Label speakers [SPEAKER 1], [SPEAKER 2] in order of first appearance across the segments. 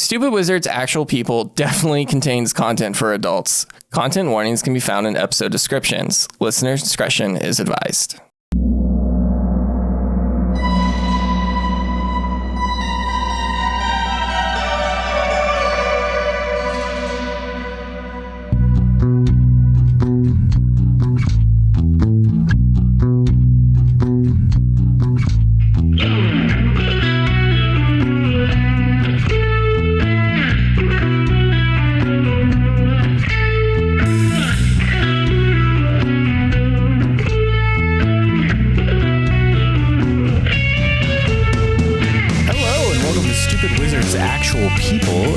[SPEAKER 1] Stupid Wizards Actual People definitely contains content for adults. Content warnings can be found in episode descriptions. Listener's discretion is advised.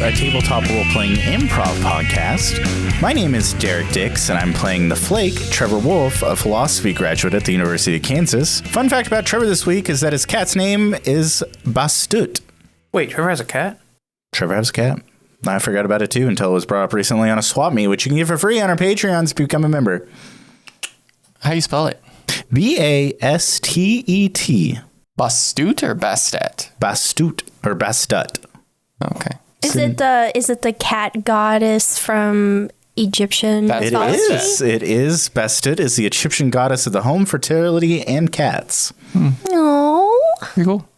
[SPEAKER 2] A tabletop role-playing improv podcast. My name is Derek Dix, and I'm playing the Flake, Trevor Wolffe, a philosophy graduate at the University of Kansas. Fun fact about Trevor this week is that his cat's name is Bastut.
[SPEAKER 3] Wait, Trevor has a cat?
[SPEAKER 2] Trevor has a cat. I forgot about it too until it was brought up recently on a swap meet, which you can get for free on our Patreons if you become a member.
[SPEAKER 1] How do you spell it?
[SPEAKER 2] B-A-S-T-E-T.
[SPEAKER 1] Bastut or Bastet?
[SPEAKER 2] Bastut or Bastut.
[SPEAKER 1] Okay.
[SPEAKER 4] Is it the cat goddess from Egyptian mythology?
[SPEAKER 2] It is. Bastut is the Egyptian goddess of the home, fertility, and cats.
[SPEAKER 4] Oh.
[SPEAKER 1] Pretty cool.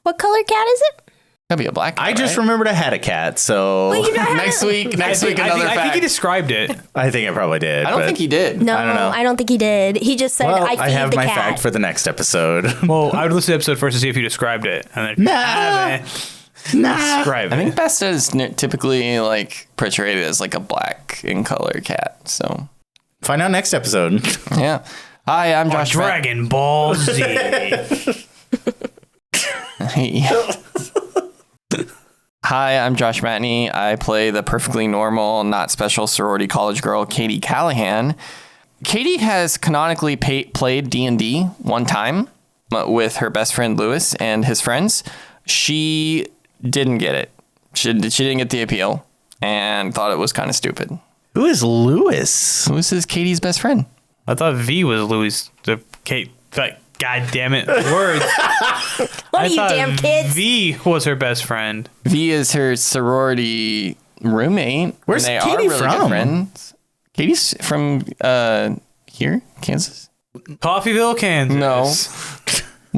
[SPEAKER 4] What color cat is it?
[SPEAKER 1] That'd be a black cat,
[SPEAKER 2] I just remembered I had a cat, so...
[SPEAKER 4] Well,
[SPEAKER 1] next week, another fact.
[SPEAKER 3] I think he described it.
[SPEAKER 2] I think I probably did.
[SPEAKER 1] I don't think he did.
[SPEAKER 4] No,
[SPEAKER 2] I don't know.
[SPEAKER 4] I don't think he did. He just said,
[SPEAKER 2] Well,
[SPEAKER 4] I feed
[SPEAKER 2] I have
[SPEAKER 4] the
[SPEAKER 2] my
[SPEAKER 4] cat.
[SPEAKER 2] fact for the next episode.
[SPEAKER 3] Well, I would listen to the episode first to see if you described it. And then, describe it.
[SPEAKER 1] I think Bastet is typically like portrayed as like a black in color cat. So
[SPEAKER 2] Find out next episode.
[SPEAKER 1] yeah. Hi, I'm Josh.
[SPEAKER 3] Dragon Ball Z.
[SPEAKER 1] Hi, I'm Josh Matney. I play the perfectly normal, not special sorority college girl, Katie Callahan. Katie has canonically played D&D one time with her best friend Lewis and his friends. She didn't get it. She didn't get the appeal and thought it was kind of stupid.
[SPEAKER 2] Who is Lewis?
[SPEAKER 1] Lewis is Katie's best friend.
[SPEAKER 3] I thought V was Louis. Kate. God damn it. Words.
[SPEAKER 4] What are you damn kids?
[SPEAKER 3] V was her best friend.
[SPEAKER 1] V is her sorority roommate.
[SPEAKER 2] Where's
[SPEAKER 1] they
[SPEAKER 2] Katie
[SPEAKER 1] are really
[SPEAKER 2] from?
[SPEAKER 1] Good friends. Katie's from here, Kansas.
[SPEAKER 3] Coffeeville, Kansas.
[SPEAKER 1] No.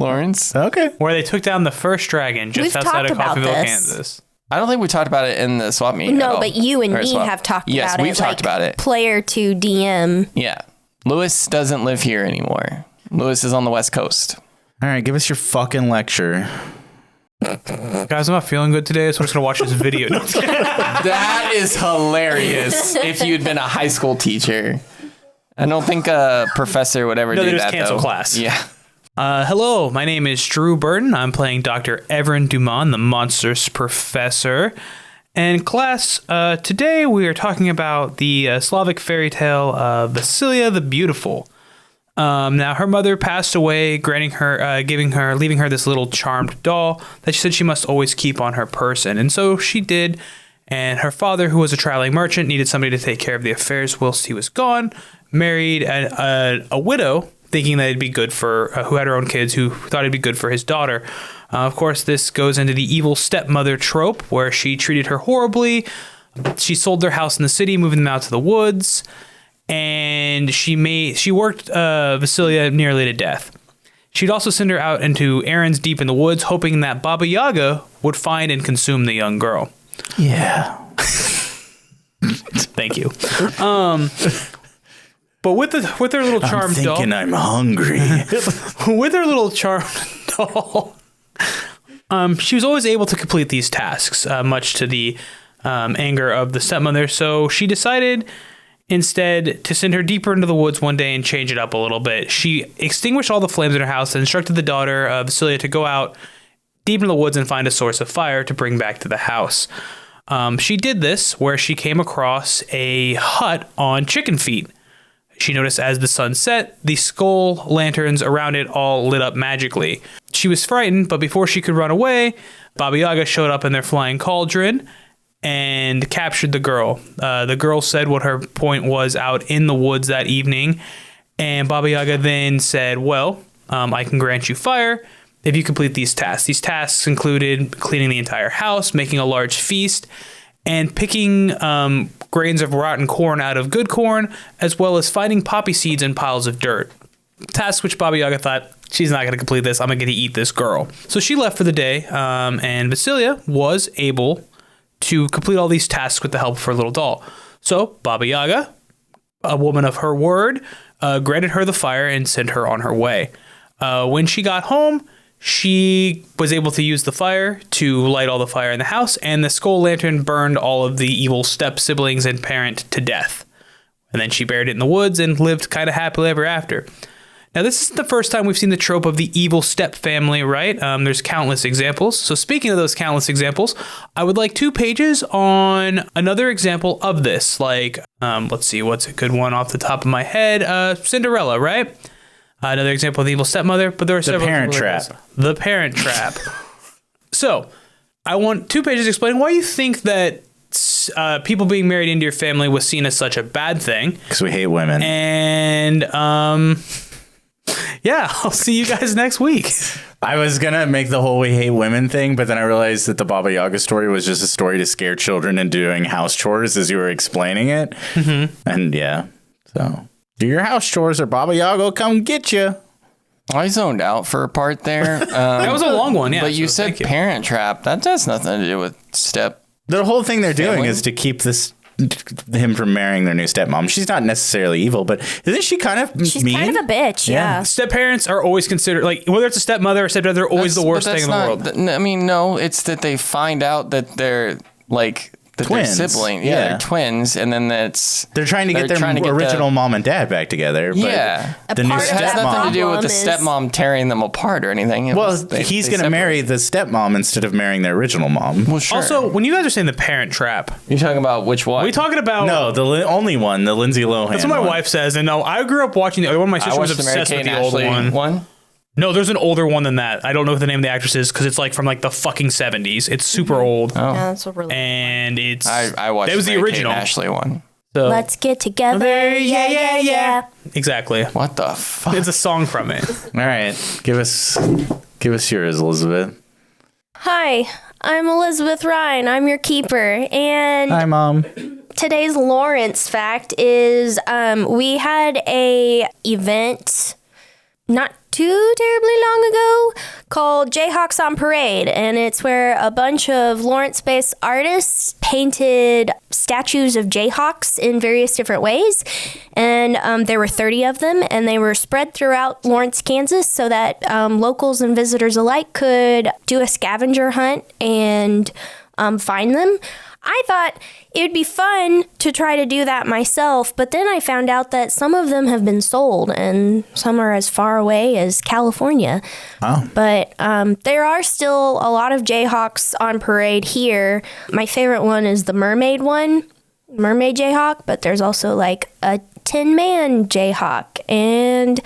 [SPEAKER 1] Lawrence.
[SPEAKER 2] Okay.
[SPEAKER 3] Where they took down the first dragon just
[SPEAKER 4] We've
[SPEAKER 3] outside
[SPEAKER 4] talked
[SPEAKER 3] of
[SPEAKER 4] about
[SPEAKER 3] Coffeeville,
[SPEAKER 4] this.
[SPEAKER 3] Kansas.
[SPEAKER 1] I don't think we talked about it in the swap meet.
[SPEAKER 4] No, but you and me have talked about it.
[SPEAKER 1] Yes, we've talked about it.
[SPEAKER 4] Player to DM.
[SPEAKER 1] Yeah. Lewis doesn't live here anymore. Lewis is on the West Coast.
[SPEAKER 2] All right, give us your fucking lecture.
[SPEAKER 3] Guys, I'm not feeling good today, so I'm just going to watch this video.
[SPEAKER 1] That is hilarious if you'd been a high school teacher. I don't think a professor would ever do
[SPEAKER 3] they just
[SPEAKER 1] that,
[SPEAKER 3] cancel
[SPEAKER 1] though.
[SPEAKER 3] class.
[SPEAKER 1] Yeah.
[SPEAKER 3] Hello, my name is Drew Burton. I'm playing Dr. Evren Duman, the monstrous professor. And class, today we are talking about the Slavic fairy tale of Vasilia the Beautiful. Now, her mother passed away, leaving her this little charmed doll that she said she must always keep on her person. And so she did. And her father, who was a traveling merchant, needed somebody to take care of the affairs whilst he was gone, married a widow, thinking that it'd be good for, who had her own kids, who thought it'd be good for his daughter. Of course, this goes into the evil stepmother trope, where she treated her horribly. She sold their house in the city, moving them out to the woods. And she worked Vasilia nearly to death. She'd also send her out into errands deep in the woods, hoping that Baba Yaga would find and consume the young girl.
[SPEAKER 2] Yeah.
[SPEAKER 3] Thank you. But with her little charmed doll,
[SPEAKER 2] I'm hungry.
[SPEAKER 3] with her little charmed doll, she was always able to complete these tasks, much to the anger of the stepmother. So she decided instead to send her deeper into the woods one day and change it up a little bit. She extinguished all the flames in her house and instructed the daughter of Vasilia to go out deep into the woods and find a source of fire to bring back to the house. She did this where she came across a hut on chicken feet. She noticed as the sun set, the skull lanterns around it all lit up magically. She was frightened, but before she could run away, Baba Yaga showed up in their flying cauldron and captured the girl. The girl said what her point was out in the woods that evening, and Baba Yaga then said, well, I can grant you fire, if you complete these tasks. These tasks included cleaning the entire house, making a large feast, and picking grains of rotten corn out of good corn, as well as finding poppy seeds in piles of dirt. Tasks which Baba Yaga thought, she's not going to complete this. I'm going to eat this girl. So she left for the day, and Vasilia was able to complete all these tasks with the help of her little doll. So Baba Yaga, a woman of her word, granted her the fire and sent her on her way. When she got home, she was able to use the fire to light all the fire in the house, and the skull lantern burned all of the evil step siblings and parent to death. And then she buried it in the woods and lived kind of happily ever after. Now, this isn't the first time we've seen the trope of the evil step family, right? There's countless examples. So speaking of those countless examples, I would like 2 pages on another example of this. Like, let's see, what's a good one off the top of my head? Cinderella, right? Another example of the evil stepmother, but there are several.
[SPEAKER 2] The Parent Trap.
[SPEAKER 3] The Parent Trap. So, I want 2 pages explaining why you think that people being married into your family was seen as such a bad thing.
[SPEAKER 2] Because we hate women.
[SPEAKER 3] And, yeah, I'll see you guys next week.
[SPEAKER 2] I was going to make the whole we hate women thing, but then I realized that the Baba Yaga story was just a story to scare children into doing house chores as you were explaining it. Mm-hmm. And yeah, so do your house chores or Baba Yaga will come get you.
[SPEAKER 1] I zoned out for a part there.
[SPEAKER 3] That was a long one, yeah.
[SPEAKER 1] But you said Parent Trap. That has nothing to do with step.
[SPEAKER 2] The whole thing they're doing
[SPEAKER 1] family?
[SPEAKER 2] is to keep him from marrying their new stepmom. She's not necessarily evil, but isn't she kind of
[SPEAKER 4] She's
[SPEAKER 2] mean?
[SPEAKER 4] kind of a bitch, yeah.
[SPEAKER 3] Step parents are always considered, like, whether it's a stepmother or stepdad, they're always the worst thing in the world.
[SPEAKER 1] I mean, no, it's that they find out that they're like
[SPEAKER 2] twins.
[SPEAKER 1] They're siblings. Yeah, they're twins, and then they're
[SPEAKER 2] trying to get their original mom and dad back together. But
[SPEAKER 1] yeah,
[SPEAKER 2] the new
[SPEAKER 1] it has nothing to do with the
[SPEAKER 4] is-
[SPEAKER 1] stepmom tearing them apart or anything.
[SPEAKER 2] he's going to marry the stepmom instead of marrying their original mom.
[SPEAKER 1] Well, sure.
[SPEAKER 3] Also, when you guys are saying the Parent Trap,
[SPEAKER 1] You're talking about which one?
[SPEAKER 3] are we talking about...
[SPEAKER 2] No, the only one, the Lindsay Lohan.
[SPEAKER 3] That's what my wife says. And no, I grew up watching the other one. My
[SPEAKER 1] I
[SPEAKER 3] sister was
[SPEAKER 1] watched the Mary
[SPEAKER 3] obsessed
[SPEAKER 1] Kate
[SPEAKER 3] with the
[SPEAKER 1] and
[SPEAKER 3] older
[SPEAKER 1] Ashley
[SPEAKER 3] one. No, there's an older one than that. I don't know what the name of the actress is because it's like from like the fucking 70s. It's super old.
[SPEAKER 1] Oh.
[SPEAKER 4] Yeah, that's a really
[SPEAKER 3] And it's...
[SPEAKER 1] I watched
[SPEAKER 3] That was
[SPEAKER 1] the
[SPEAKER 3] the
[SPEAKER 1] Mary Kate and
[SPEAKER 3] original.
[SPEAKER 1] Ashley one.
[SPEAKER 3] So,
[SPEAKER 4] Let's get together. Yeah.
[SPEAKER 3] exactly.
[SPEAKER 1] What the fuck?
[SPEAKER 3] It's a song from it.
[SPEAKER 2] All right, give us yours, Elizabeth.
[SPEAKER 4] Hi, I'm Elizabeth Rein. I'm your keeper. And
[SPEAKER 2] Hi, Mom.
[SPEAKER 4] today's Lawrence fact is we had a event not too terribly long ago called Jayhawks on Parade, and it's where a bunch of Lawrence-based artists painted statues of Jayhawks in various different ways, and there were 30 of them, and they were spread throughout Lawrence, Kansas, so that locals and visitors alike could do a scavenger hunt and find them. I thought it would be fun to try to do that myself, but then I found out that some of them have been sold and some are as far away as California.
[SPEAKER 2] Oh.
[SPEAKER 4] But there are still a lot of Jayhawks on parade here. My favorite one is the Mermaid one, Mermaid Jayhawk, but there's also like a Tin Man Jayhawk. And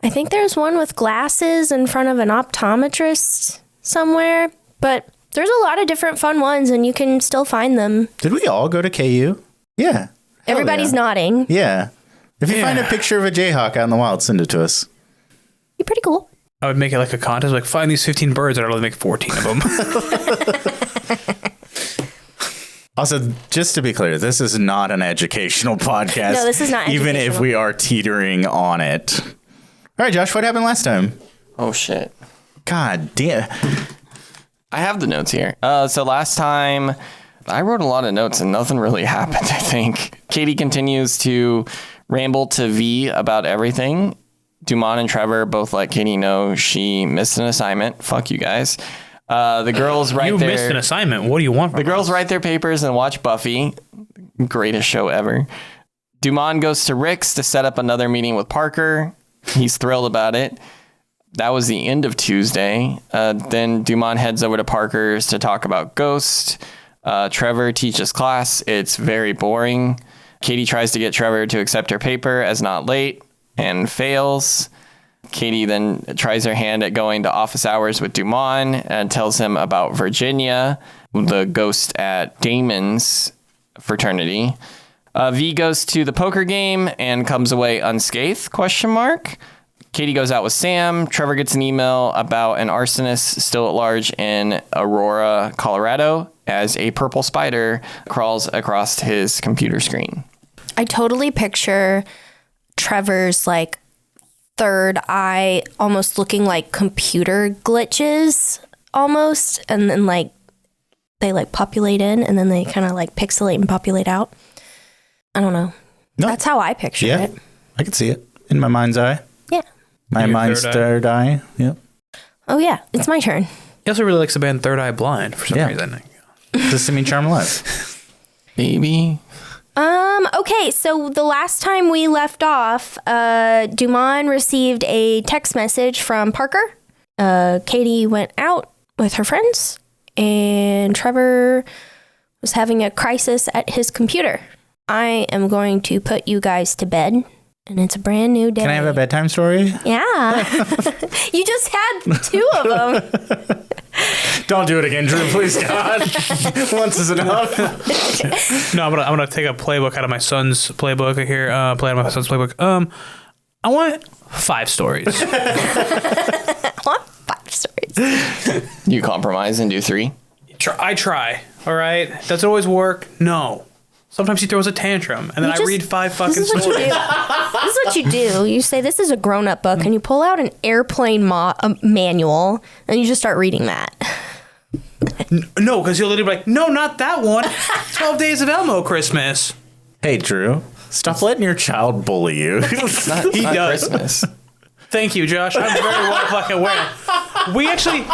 [SPEAKER 4] I think there's one with glasses in front of an optometrist somewhere, but there's a lot of different fun ones, and you can still find them.
[SPEAKER 2] Did we all go to KU? Yeah. Hell
[SPEAKER 4] Everybody's
[SPEAKER 2] yeah.
[SPEAKER 4] nodding.
[SPEAKER 2] Yeah. If you find a picture of a Jayhawk out in the wild, send it to us.
[SPEAKER 4] Be pretty cool.
[SPEAKER 3] I would make it like a contest, like find these 15 birds, and I'd only make 14 of them.
[SPEAKER 2] Also, just to be clear, this is not an educational podcast.
[SPEAKER 4] No, this is not
[SPEAKER 2] even if
[SPEAKER 4] educational.
[SPEAKER 2] we are teetering on it. All right, Josh, what happened last time?
[SPEAKER 1] Oh shit.
[SPEAKER 2] God damn.
[SPEAKER 1] I have the notes here. So last time, I wrote a lot of notes and nothing really happened, I think. Katie continues to ramble to V about everything. Duman and Trevor both let Katie know she missed an assignment. Fuck you guys. The girls write
[SPEAKER 3] You missed an assignment. What do you want from
[SPEAKER 1] The girls
[SPEAKER 3] us?
[SPEAKER 1] write their papers and watch Buffy. Greatest show ever. Duman goes to Rick's to set up another meeting with Parker. He's thrilled about it. That was the end of Tuesday. Then Duman heads over to Parker's to talk about Ghost. Trevor teaches class. It's very boring. Katie tries to get Trevor to accept her paper as not late and fails. Katie then tries her hand at going to office hours with Duman and tells him about Virginia, the ghost at Damon's fraternity. V goes to the poker game and comes away unscathed, ? Katie goes out with Sam. Trevor gets an email about an arsonist still at large in Aurora, Colorado, as a purple spider crawls across his computer screen.
[SPEAKER 4] I totally picture Trevor's like third eye almost looking like computer glitches almost, and then like they like populate in and then they kind of like pixelate and populate out. I don't know.
[SPEAKER 2] No.
[SPEAKER 4] That's how I picture it.
[SPEAKER 2] I can see it in my mind's eye.
[SPEAKER 4] Yeah.
[SPEAKER 2] My mind's third eye. Yep.
[SPEAKER 4] Oh yeah, it's my turn.
[SPEAKER 3] He also really likes the band Third Eye Blind for some reason.
[SPEAKER 2] The Simi Charm Live.
[SPEAKER 1] Baby.
[SPEAKER 4] Okay, so the last time we left off, Duman received a text message from Parker. Katie went out with her friends, and Trevor was having a crisis at his computer. I am going to put you guys to bed, and it's a brand new day.
[SPEAKER 2] Can I have a bedtime story?
[SPEAKER 4] Yeah. You just had 2 of them.
[SPEAKER 2] Don't do it again, Drew, please, God. Once is enough.
[SPEAKER 3] No, I'm gonna take a playbook out of my son's playbook here. Play out of my son's playbook. I want 5 stories.
[SPEAKER 4] I want 5 stories.
[SPEAKER 1] You compromise and do 3?
[SPEAKER 3] I try. All right. Does it always work? No. Sometimes he throws a tantrum, and then I read 5 fucking
[SPEAKER 4] This is what
[SPEAKER 3] stories.
[SPEAKER 4] you do. This is what you do. You say, this is a grown-up book, and you pull out an airplane manual, and you just start reading that.
[SPEAKER 3] No, because you'll literally be like, no, not that one. 12 Days of Elmo Christmas.
[SPEAKER 2] Hey, Drew, stop letting your child bully you.
[SPEAKER 1] Not
[SPEAKER 3] He does.
[SPEAKER 1] Christmas.
[SPEAKER 3] Thank you, Josh. I'm very well fucking aware. We actually...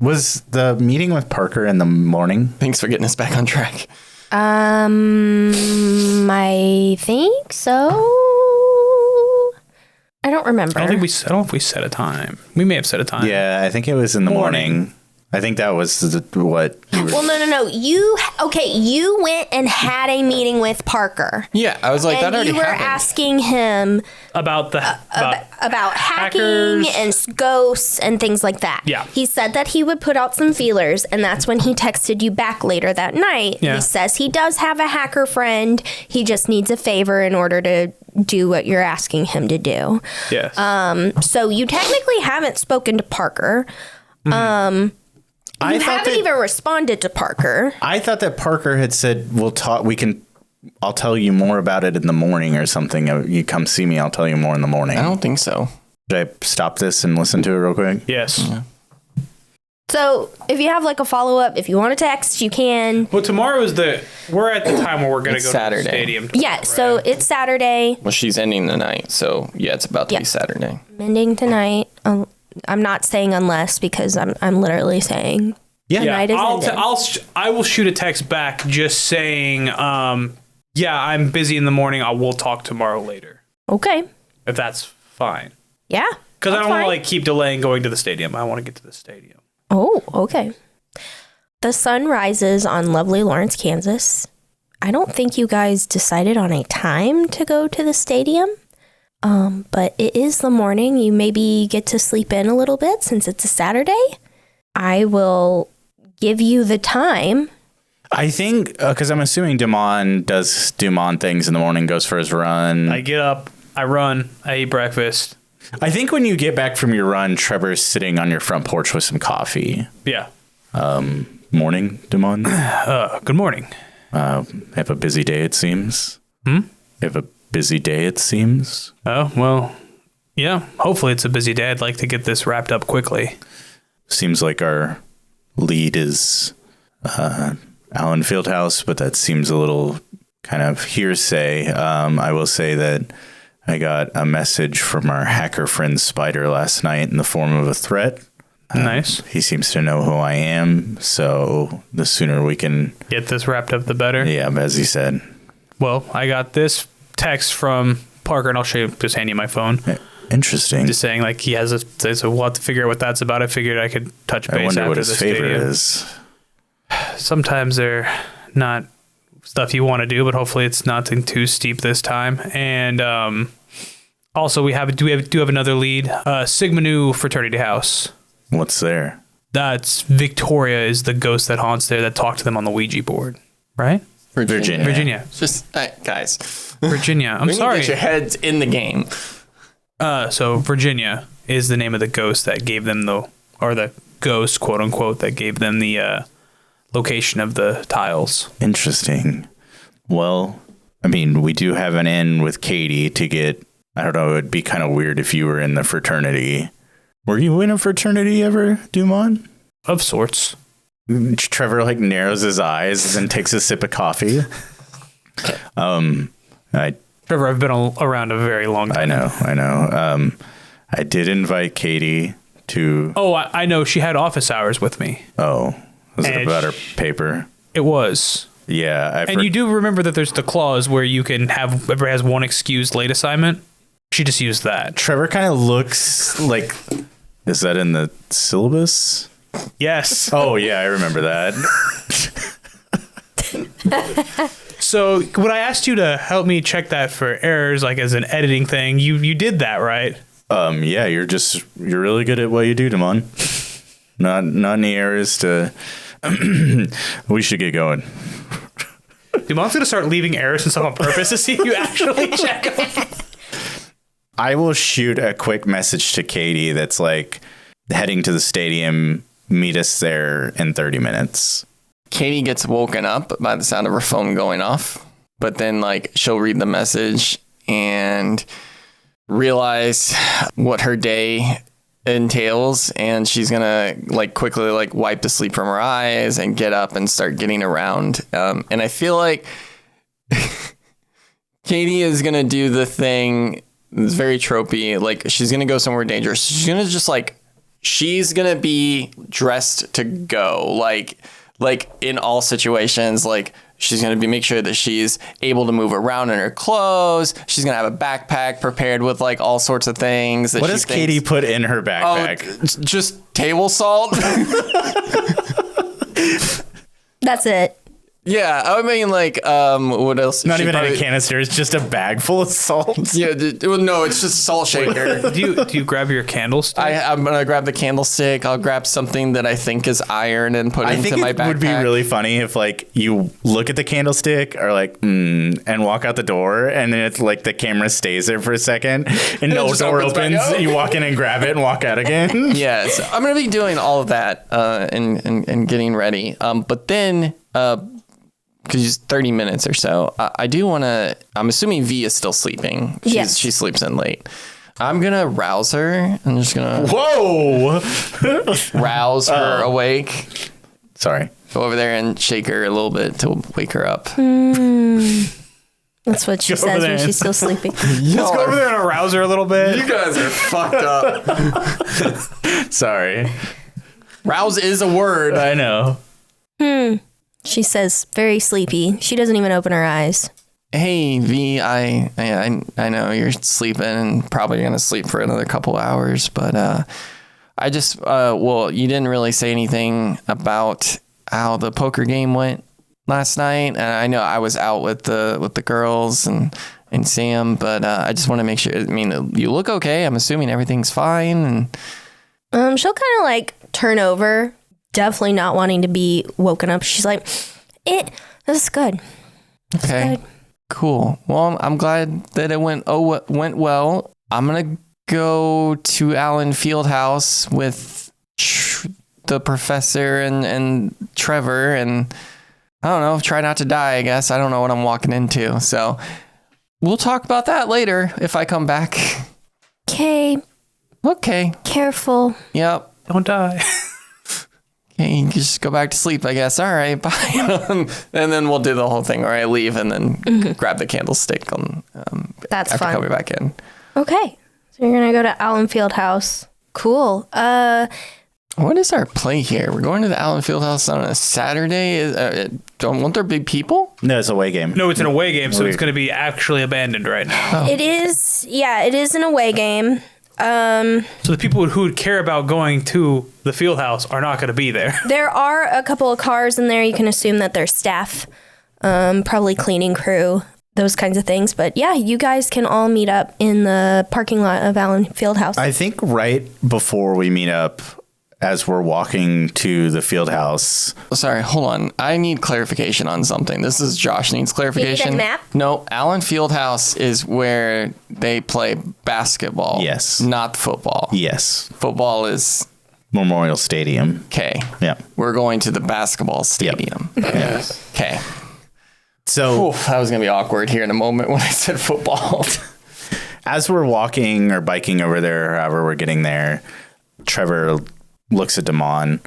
[SPEAKER 2] Was the meeting with Parker in the morning?
[SPEAKER 1] Thanks for getting us back on track.
[SPEAKER 4] I think so. I don't remember.
[SPEAKER 3] I don't know if we set a time. We may have set a time.
[SPEAKER 2] Yeah, I think it was in the morning. I think that was what you were...
[SPEAKER 4] Well, no. You went and had a meeting with Parker.
[SPEAKER 1] Yeah, I was like, that
[SPEAKER 4] And
[SPEAKER 1] already
[SPEAKER 4] you were
[SPEAKER 1] happened.
[SPEAKER 4] asking him
[SPEAKER 3] About the...
[SPEAKER 4] about hacking
[SPEAKER 3] hackers.
[SPEAKER 4] and ghosts and things like that.
[SPEAKER 3] Yeah.
[SPEAKER 4] He said that he would put out some feelers, and that's when he texted you back later that night.
[SPEAKER 3] Yeah.
[SPEAKER 4] He says he does have a hacker friend. He just needs a favor in order to do what you're asking him to do.
[SPEAKER 3] Yes.
[SPEAKER 4] So you technically haven't spoken to Parker. You haven't even responded to Parker.
[SPEAKER 2] I thought that Parker had said, "We'll talk. I'll tell you more about it in the morning or something. You come see me. I'll tell you more in the morning."
[SPEAKER 1] I don't think so.
[SPEAKER 2] Should I stop this and listen to it real quick?
[SPEAKER 3] yes.
[SPEAKER 1] Yeah.
[SPEAKER 4] So if you have like a follow up, if you want to text, you can.
[SPEAKER 3] Well, tomorrow is we're at the time where we're going to
[SPEAKER 1] It's
[SPEAKER 3] go
[SPEAKER 1] Saturday.
[SPEAKER 3] to the stadium. Tomorrow,
[SPEAKER 4] Yeah, so
[SPEAKER 3] right?
[SPEAKER 4] it's Saturday,
[SPEAKER 1] Well, she's ending the night, so yeah, it's about to
[SPEAKER 4] Yeah.
[SPEAKER 1] be Saturday.
[SPEAKER 4] ending tonight. I'm not saying unless because I'm literally saying tonight is ending.
[SPEAKER 3] I will shoot a text back just saying, yeah, I'm busy in the morning. We'll talk tomorrow later.
[SPEAKER 4] Okay.
[SPEAKER 3] If that's fine.
[SPEAKER 4] Yeah.
[SPEAKER 3] Because I
[SPEAKER 4] that's
[SPEAKER 3] don't want to
[SPEAKER 4] fine.
[SPEAKER 3] like keep delaying going to the stadium. I want to get to the stadium.
[SPEAKER 4] Oh, okay. The sun rises on lovely Lawrence, Kansas. I don't think you guys decided on a time to go to the stadium. But it is the morning. You maybe get to sleep in a little bit since it's a Saturday. I will give you the time.
[SPEAKER 2] I think because I'm assuming Duman does Duman things in the morning, goes for his run.
[SPEAKER 3] I get up, I run, I eat breakfast.
[SPEAKER 2] I think when you get back from your run, Trevor's sitting on your front porch with some coffee.
[SPEAKER 3] Yeah.
[SPEAKER 2] Morning, Duman.
[SPEAKER 3] Good morning.
[SPEAKER 2] Have a busy day, it seems. Have a busy day, it seems.
[SPEAKER 3] Oh, well, yeah. Hopefully it's a busy day. I'd like to get this wrapped up quickly.
[SPEAKER 2] Seems like our lead is Allen Fieldhouse, but that seems a little kind of hearsay. I will say that I got a message from our hacker friend Spider last night in the form of a threat.
[SPEAKER 3] Nice.
[SPEAKER 2] He seems to know who I am, so the sooner we can...
[SPEAKER 3] Get this wrapped up, the better.
[SPEAKER 2] Yeah, as he said.
[SPEAKER 3] Well, I got this text from Parker, and I'll just hand you my phone.
[SPEAKER 2] Interesting.
[SPEAKER 3] Just saying, like, he has we'll have to figure out what that's about. I figured I could touch base
[SPEAKER 2] I wonder
[SPEAKER 3] after
[SPEAKER 2] what
[SPEAKER 3] the
[SPEAKER 2] his favorite
[SPEAKER 3] stadium.
[SPEAKER 2] is.
[SPEAKER 3] Sometimes they're not stuff you want to do, but hopefully it's nothing too steep this time. And also, we do have another lead, Sigma Nu Fraternity House.
[SPEAKER 2] What's there?
[SPEAKER 3] That's Victoria is the ghost that haunts there that talked to them on the Ouija board, right?
[SPEAKER 2] Virginia.
[SPEAKER 3] Virginia.
[SPEAKER 1] Just guys,
[SPEAKER 3] Virginia. I'm
[SPEAKER 1] we need to
[SPEAKER 3] sorry.
[SPEAKER 1] get your heads in the game.
[SPEAKER 3] So Virginia is the name of the ghost that gave them the ghost, quote unquote, that gave them the location of the tiles.
[SPEAKER 2] Interesting. Well, I mean, we do have an in with Katie to get, I don't know, it'd be kind of weird if you were in the fraternity. Were you in a fraternity ever, Duman?
[SPEAKER 3] Of sorts.
[SPEAKER 2] Trevor like narrows his eyes and takes a sip of coffee.
[SPEAKER 3] Trevor, I've been around a very long time.
[SPEAKER 2] I know. I did invite Katie to...
[SPEAKER 3] Oh, I know. She had office hours with me.
[SPEAKER 2] Oh, was it about her paper?
[SPEAKER 3] It was.
[SPEAKER 2] Yeah.
[SPEAKER 3] And you do remember that there's the clause where you can have, whoever has one excused late assignment. She just used that.
[SPEAKER 2] Trevor kind of looks like... Is that in the syllabus?
[SPEAKER 3] Yes.
[SPEAKER 2] Oh, yeah, I remember that.
[SPEAKER 3] So when I asked you to help me check that for errors, like as an editing thing, you did that, right?
[SPEAKER 2] Yeah, you're really good at what you do, Duman. Not any errors to... We should get going.
[SPEAKER 3] Duman's gonna start leaving errors and stuff on purpose to see if you actually check them.
[SPEAKER 2] I will shoot a quick message to Katie that's like, heading to the stadium, meet us there in 30 minutes.
[SPEAKER 1] Katie gets woken up by the sound of her phone going off, but then like she'll read the message and realize what her day entails, and she's gonna like quickly like wipe the sleep from her eyes and get up and start getting around. And I feel like Katie is gonna do the thing. It's very tropey. Like she's gonna go somewhere dangerous. She's gonna be dressed to go. Like in all situations, like she's going to make sure that she's able to move around in her clothes. She's going to have a backpack prepared with like all sorts of things. That
[SPEAKER 2] what does Katie put in her backpack?
[SPEAKER 1] Oh, just table salt.
[SPEAKER 4] That's it.
[SPEAKER 1] Yeah, I mean, like, what else?
[SPEAKER 2] Not even in a canister. It's just a bag full of salt.
[SPEAKER 1] Yeah, no, it's just a salt shaker.
[SPEAKER 3] Do you grab your candlestick?
[SPEAKER 1] I'm gonna grab the candlestick. I'll grab something that I think is iron and put it into my backpack.
[SPEAKER 2] I think it would be really funny if, like, you look at the candlestick or like, and walk out the door, and then it's like the camera stays there for a second, and no door opens. You walk in and grab it and walk out again.
[SPEAKER 1] Yes, I'm gonna be doing all of that and getting ready. But then. Because it's 30 minutes or so. I do want to... I'm assuming V is still sleeping.
[SPEAKER 4] Yes.
[SPEAKER 1] She sleeps in late. I'm going to rouse her. I'm just going to...
[SPEAKER 2] Whoa!
[SPEAKER 1] rouse her awake.
[SPEAKER 2] Sorry.
[SPEAKER 1] Go over there and shake her a little bit to wake her up.
[SPEAKER 4] That's what she says when she's still sleeping.
[SPEAKER 3] Let's go over there and arouse her a little bit.
[SPEAKER 1] You guys are fucked up.
[SPEAKER 2] Sorry.
[SPEAKER 1] Rouse is a word.
[SPEAKER 2] I know.
[SPEAKER 4] She says, very sleepy. She doesn't even open her eyes.
[SPEAKER 1] Hey, V, I know you're sleeping and probably going to sleep for another couple hours, but I just, you didn't really say anything about how the poker game went last night. And I know I was out with the girls and Sam, but I just want to make sure, I mean, you look okay. I'm assuming everything's fine. And
[SPEAKER 4] she'll kind of like turn over. Definitely not wanting to be woken up. She's like, this is good.
[SPEAKER 1] Okay, cool. Well, I'm glad that it went well. I'm going to go to Allen Fieldhouse with the professor and Trevor, and I don't know, try not to die, I guess. I don't know what I'm walking into. So we'll talk about that later if I come back. Okay. Careful. Yep.
[SPEAKER 3] Don't die.
[SPEAKER 1] Okay, you can just go back to sleep, I guess. All right, bye. And then we'll do the whole thing where I leave and then grab the candlestick
[SPEAKER 4] That's
[SPEAKER 1] after
[SPEAKER 4] fun.
[SPEAKER 1] coming back in.
[SPEAKER 4] Okay. So you're going to go to Allen Fieldhouse. Cool.
[SPEAKER 1] What is our play here? We're going to the Allen Fieldhouse on a Saturday. Won't there be people?
[SPEAKER 2] No, it's a away game.
[SPEAKER 3] No, it's an away game, so it's going to be actually abandoned right now.
[SPEAKER 4] Oh. It is an away game.
[SPEAKER 3] So the people who would care about going to the field house are not going to be there.
[SPEAKER 4] There are a couple of cars in there. You can assume that they're staff, probably cleaning crew, those kinds of things. But yeah, you guys can all meet up in the parking lot of Allen Fieldhouse.
[SPEAKER 2] I think right before we meet up as we're walking to the field house.
[SPEAKER 1] Sorry, hold on. I need clarification on something. This is Josh needs clarification.
[SPEAKER 4] You need a map?
[SPEAKER 1] No, Allen Fieldhouse is where they play basketball.
[SPEAKER 2] Yes.
[SPEAKER 1] Not football.
[SPEAKER 2] Yes.
[SPEAKER 1] Football is...
[SPEAKER 2] Memorial Stadium.
[SPEAKER 1] Okay.
[SPEAKER 2] Yeah.
[SPEAKER 1] We're going to the basketball stadium.
[SPEAKER 2] Yes.
[SPEAKER 1] Okay.
[SPEAKER 2] So
[SPEAKER 1] that was going to be awkward here in a moment when I said football.
[SPEAKER 2] as we're walking or biking over there, however we're getting there, Trevor looks at Duman.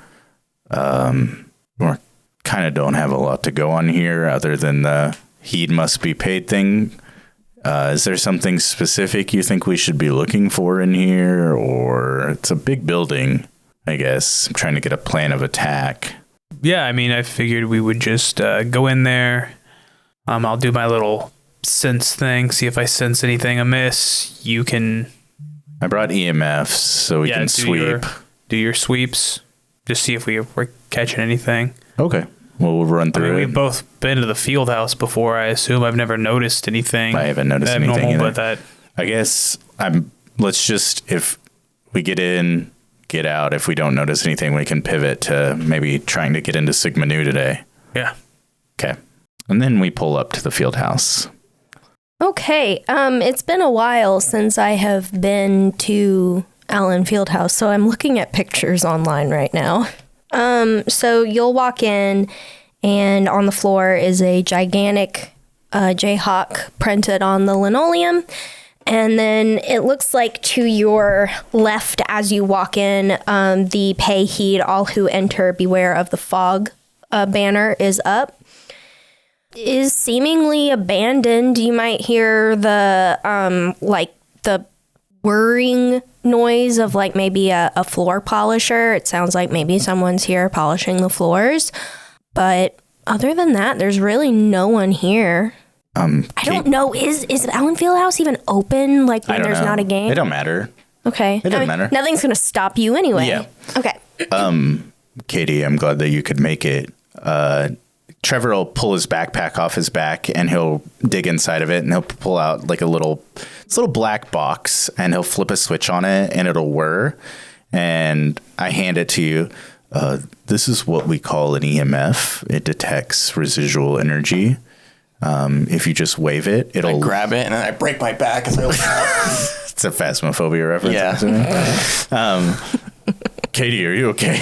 [SPEAKER 2] We kind of don't have a lot to go on here other than the heed must be paid thing. Is there something specific you think we should be looking for in here? Or it's a big building, I guess. I'm trying to get a plan of attack.
[SPEAKER 3] Yeah, I mean, I figured we would just go in there. I'll do my little sense thing, see if I sense anything amiss. You can...
[SPEAKER 2] I brought EMFs so we can sweep.
[SPEAKER 3] Do your sweeps. Just see if we're catching anything.
[SPEAKER 2] Okay. Well, we'll run through it.
[SPEAKER 3] We've both been to the field house before, I assume. I've never noticed anything.
[SPEAKER 2] I haven't noticed anything
[SPEAKER 3] normal,
[SPEAKER 2] either.
[SPEAKER 3] but that...
[SPEAKER 2] I guess let's just, if we get in, get out. If we don't notice anything, we can pivot to maybe trying to get into Sigma Nu today.
[SPEAKER 3] Yeah.
[SPEAKER 2] Okay. And then we pull up to the field house.
[SPEAKER 4] Okay. It's been a while since I have been to Allen Fieldhouse, so I'm looking at pictures online right now. So you'll walk in, and on the floor is a gigantic Jayhawk printed on the linoleum. And then it looks like to your left as you walk in, the pay heed, all who enter, beware of the fog banner is up. Is seemingly abandoned. You might hear the the whirring noise of like maybe a floor polisher. It sounds like maybe someone's here polishing the floors. But other than that, there's really no one here. I don't know. Is Allen Fieldhouse even open like when there's not a game?
[SPEAKER 2] It don't matter.
[SPEAKER 4] Okay.
[SPEAKER 2] It doesn't matter.
[SPEAKER 4] Nothing's going to stop you anyway.
[SPEAKER 2] Yeah.
[SPEAKER 4] Okay.
[SPEAKER 2] Katie, I'm glad that you could make it. Trevor will pull his backpack off his back and he'll dig inside of it and he'll pull out like a little black box and he'll flip a switch on it and it'll whir. And I hand it to you. This is what we call an EMF. It detects residual energy. If you just wave it, it'll...
[SPEAKER 1] I grab it and then I break my back as I look out.
[SPEAKER 2] It's a Phasmophobia reference.
[SPEAKER 1] Yeah.
[SPEAKER 2] Katie, are you okay?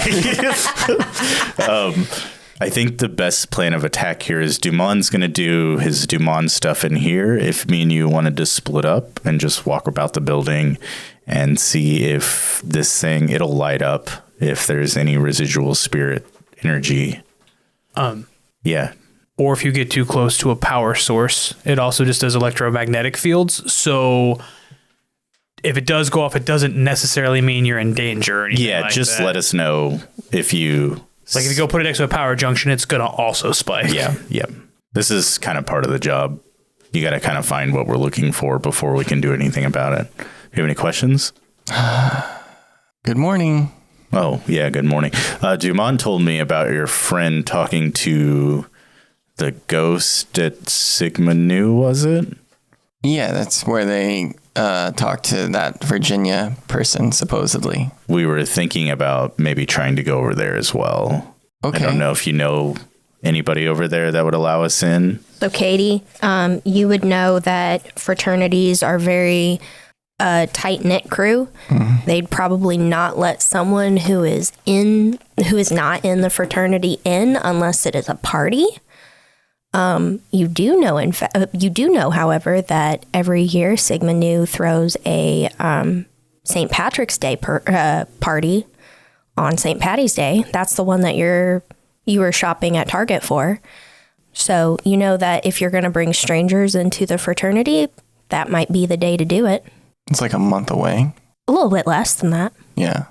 [SPEAKER 2] I think the best plan of attack here is Duman's going to do his Duman stuff in here. If me and you wanted to split up and just walk about the building and see if this thing, it'll light up if there's any residual spirit energy. Yeah.
[SPEAKER 3] Or if you get too close to a power source, it also just does electromagnetic fields. So if it does go off, it doesn't necessarily mean you're in danger or anything like
[SPEAKER 2] just
[SPEAKER 3] that.
[SPEAKER 2] let us know if you...
[SPEAKER 3] Like if you go put it next to a power junction, it's going to also spike.
[SPEAKER 2] Yeah. This is kind of part of the job. You got to kind of find what we're looking for before we can do anything about it. Do you have any questions?
[SPEAKER 1] Good morning.
[SPEAKER 2] Oh, yeah, good morning. Duman told me about your friend talking to the ghost at Sigma Nu, was it?
[SPEAKER 1] Yeah, that's where they talked to that Virginia person, supposedly.
[SPEAKER 2] We were thinking about maybe trying to go over there as well.
[SPEAKER 1] Okay.
[SPEAKER 2] I don't know if you know anybody over there that would allow us in.
[SPEAKER 4] So, Katie, you would know that fraternities are very tight-knit crew. Mm-hmm. They'd probably not let someone who is not in the fraternity in unless it is a party. You do know, however, that every year Sigma Nu throws a St. Patrick's Day party on St. Patty's Day. That's the one that you were shopping at Target for. So you know that if you're going to bring strangers into the fraternity, that might be the day to do it.
[SPEAKER 1] It's like a month away.
[SPEAKER 4] A little bit less than that.
[SPEAKER 1] Yeah.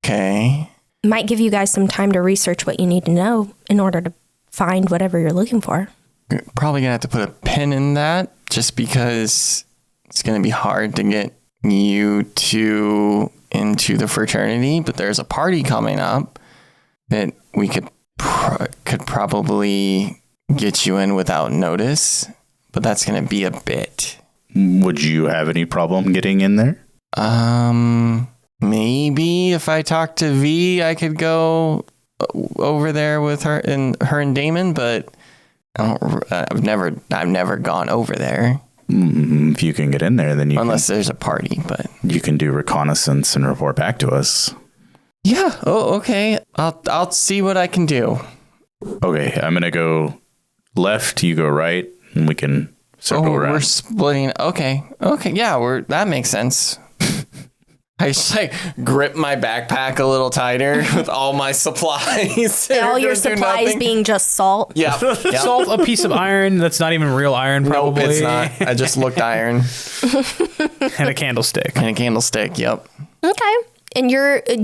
[SPEAKER 1] Okay.
[SPEAKER 4] Might give you guys some time to research what you need to know in order to find whatever you're looking for.
[SPEAKER 1] You're probably going to have to put a pin in that just because it's going to be hard to get you two into the fraternity, but there's a party coming up that we could probably get you in without notice, but that's going to be a bit.
[SPEAKER 2] Would you have any problem getting in there?
[SPEAKER 1] maybe if I talk to V, I could go over there with her and Damon, but I've never gone over there.
[SPEAKER 2] If you can get in there, then
[SPEAKER 1] unless there's a party, but
[SPEAKER 2] you can do reconnaissance and report back to us.
[SPEAKER 1] Yeah. Oh, okay. I'll see what I can do.
[SPEAKER 2] Okay, I'm gonna go left. You go right, and we can circle around.
[SPEAKER 1] We're splitting. Okay. Yeah, that makes sense. I just grip my backpack a little tighter with all my supplies.
[SPEAKER 4] All your supplies being just salt.
[SPEAKER 1] Yeah.
[SPEAKER 3] Salt, a piece of iron that's not even real iron, probably.
[SPEAKER 1] Nope, it's not. I just looked iron.
[SPEAKER 3] And a candlestick.
[SPEAKER 1] Yep.
[SPEAKER 4] Okay. And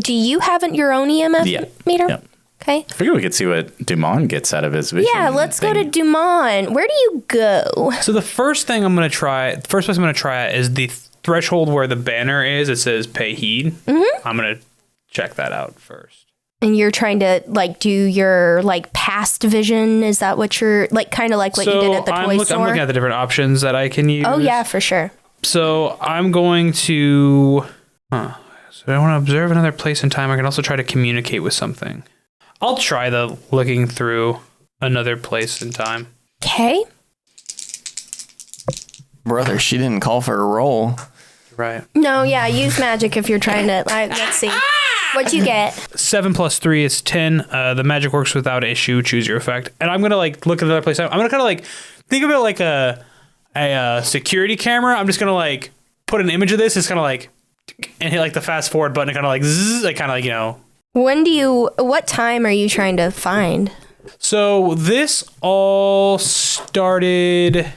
[SPEAKER 4] do you have your own EMF meter?
[SPEAKER 2] Yeah.
[SPEAKER 4] Okay.
[SPEAKER 2] I figured we could see what Duman gets out of his vision.
[SPEAKER 4] Yeah, let's go to Duman. Where do you go?
[SPEAKER 3] So the first place I'm going to try is the threshold where the banner is. It says pay heed. Mm-hmm. I'm going to check that out first. And
[SPEAKER 4] you're trying to do your past vision? Is that what you're kind of what you did at the toy store?
[SPEAKER 3] I'm looking at the different options that I can use.
[SPEAKER 4] Oh yeah, for sure.
[SPEAKER 3] So I'm going to, so I want to observe another place in time. I can also try to communicate with something. I'll try the looking through another place in time.
[SPEAKER 4] Okay.
[SPEAKER 1] Brother, she didn't call for a roll.
[SPEAKER 3] Right.
[SPEAKER 4] No, yeah, use magic if you're trying to. Let's see. What'd you get?
[SPEAKER 3] 7 + 3 is 10. The magic works without issue. Choose your effect. And I'm gonna look at another place. I'm gonna kind of think of it like a security camera. I'm just gonna put an image of this. It's kind of and hit the fast forward button. Kind of zzz,
[SPEAKER 4] What time are you trying to find?
[SPEAKER 3] So this all started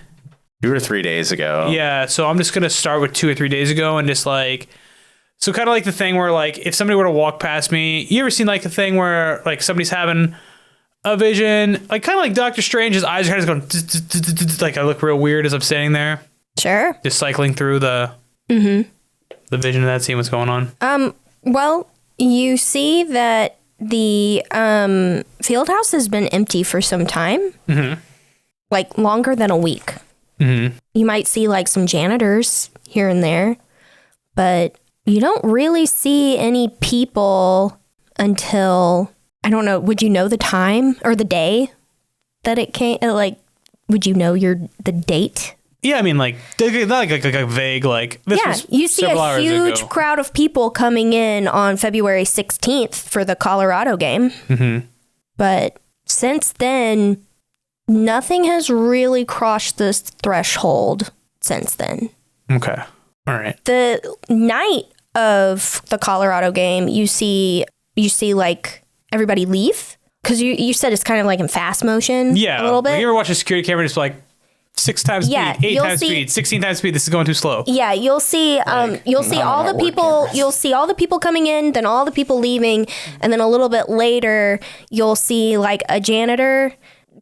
[SPEAKER 2] 2 or 3 days ago.
[SPEAKER 3] Yeah, so I'm just gonna start with 2 or 3 days ago and just so kind of the thing where if somebody were to walk past me, you ever seen the thing where somebody's having a vision, kind of like Doctor Strange, his eyes are kind of going I look real weird as I'm standing there.
[SPEAKER 4] Sure.
[SPEAKER 3] Just cycling through the vision of that, seeing what's going on.
[SPEAKER 4] Well, you see that the Fieldhouse has been empty for some time. Mm-hmm. Longer than a week. Mm-hmm. You might see some janitors here and there, but you don't really see any people until, I don't know, would you know the time or the day that it came? Would you know the date?
[SPEAKER 3] Yeah, I mean, not a vague, this was
[SPEAKER 4] you see a huge
[SPEAKER 3] ago.
[SPEAKER 4] crowd of people coming in on February 16th for the Colorado game. Mm-hmm. But since then, nothing has really crossed this threshold since then.
[SPEAKER 3] Okay. All right.
[SPEAKER 4] The night of the Colorado game, you see everybody leave, because you said it's kind of in fast motion.
[SPEAKER 3] Yeah,
[SPEAKER 4] a little bit.
[SPEAKER 3] You ever watch a security camera just 6 times speed, 8 times speed, 16 times speed? This is going too slow.
[SPEAKER 4] Yeah, you'll see all the people. You'll see all the people coming in, then all the people leaving, and then a little bit later, you'll see a janitor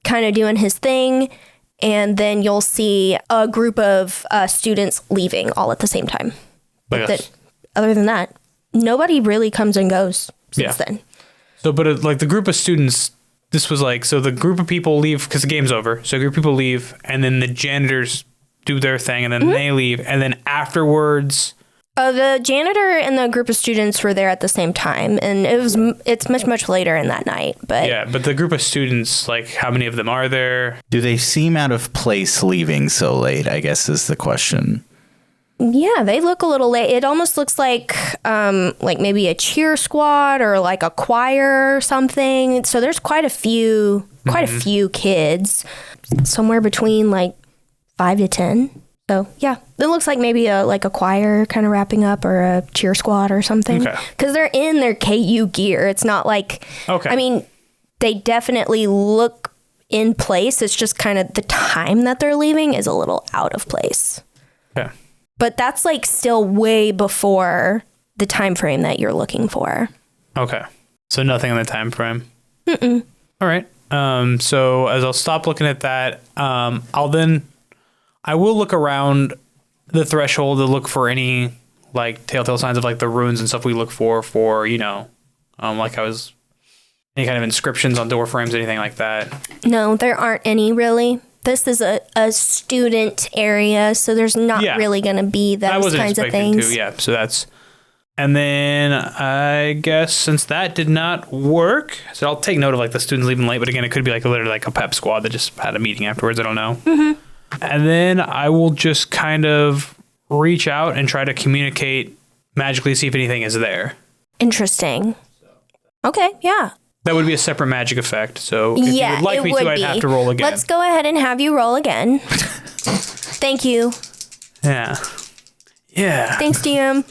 [SPEAKER 4] kind of doing his thing, and then you'll see a group of students leaving all at the same time. Other than that, nobody really comes and goes since then.
[SPEAKER 3] So, but the group of students, this was so the group of people leave because the game's over. So a group of people leave, and then the janitors do their thing, and then they leave, and then afterwards.
[SPEAKER 4] The janitor and the group of students were there at the same time, and it's much later in that night. But
[SPEAKER 3] yeah, but the group of students, how many of them are there?
[SPEAKER 2] Do they seem out of place leaving so late, I guess is the question.
[SPEAKER 4] Yeah, they look a little late. It almost looks like maybe a cheer squad or a choir or something. So there's quite a few kids, somewhere between 5 to 10. So yeah, it looks like maybe a choir kind of wrapping up, or a cheer squad or something.
[SPEAKER 3] Okay.
[SPEAKER 4] Because they're in their KU gear. It's not
[SPEAKER 3] okay.
[SPEAKER 4] I mean, they definitely look in place. It's just kind of the time that they're leaving is a little out of place.
[SPEAKER 3] Okay.
[SPEAKER 4] But that's still way before the time frame that you're looking for.
[SPEAKER 3] Okay. So nothing on the time frame. Mm-mm. All right. So as I'll stop looking at that, I will look around the threshold to look for any telltale signs of the runes and stuff we look for any kind of inscriptions on door frames, anything like that.
[SPEAKER 4] No, there aren't any really. This is a student area, so there's not really going to be those kinds of things.
[SPEAKER 3] Yeah, so that's And then I guess since that did not work, so I'll take note of like the students leaving late, but again, it could be like literally like a pep squad that just had a meeting afterwards. I don't know. Mm-hmm. And then I will just kind of reach out and try to communicate magically, see if anything is there.
[SPEAKER 4] Interesting. Okay, yeah.
[SPEAKER 3] That would be a separate magic effect. So if you would like me to, I'd have to roll again.
[SPEAKER 4] Let's go ahead and have you roll again. Thank you.
[SPEAKER 3] Yeah.
[SPEAKER 4] Thanks, DM.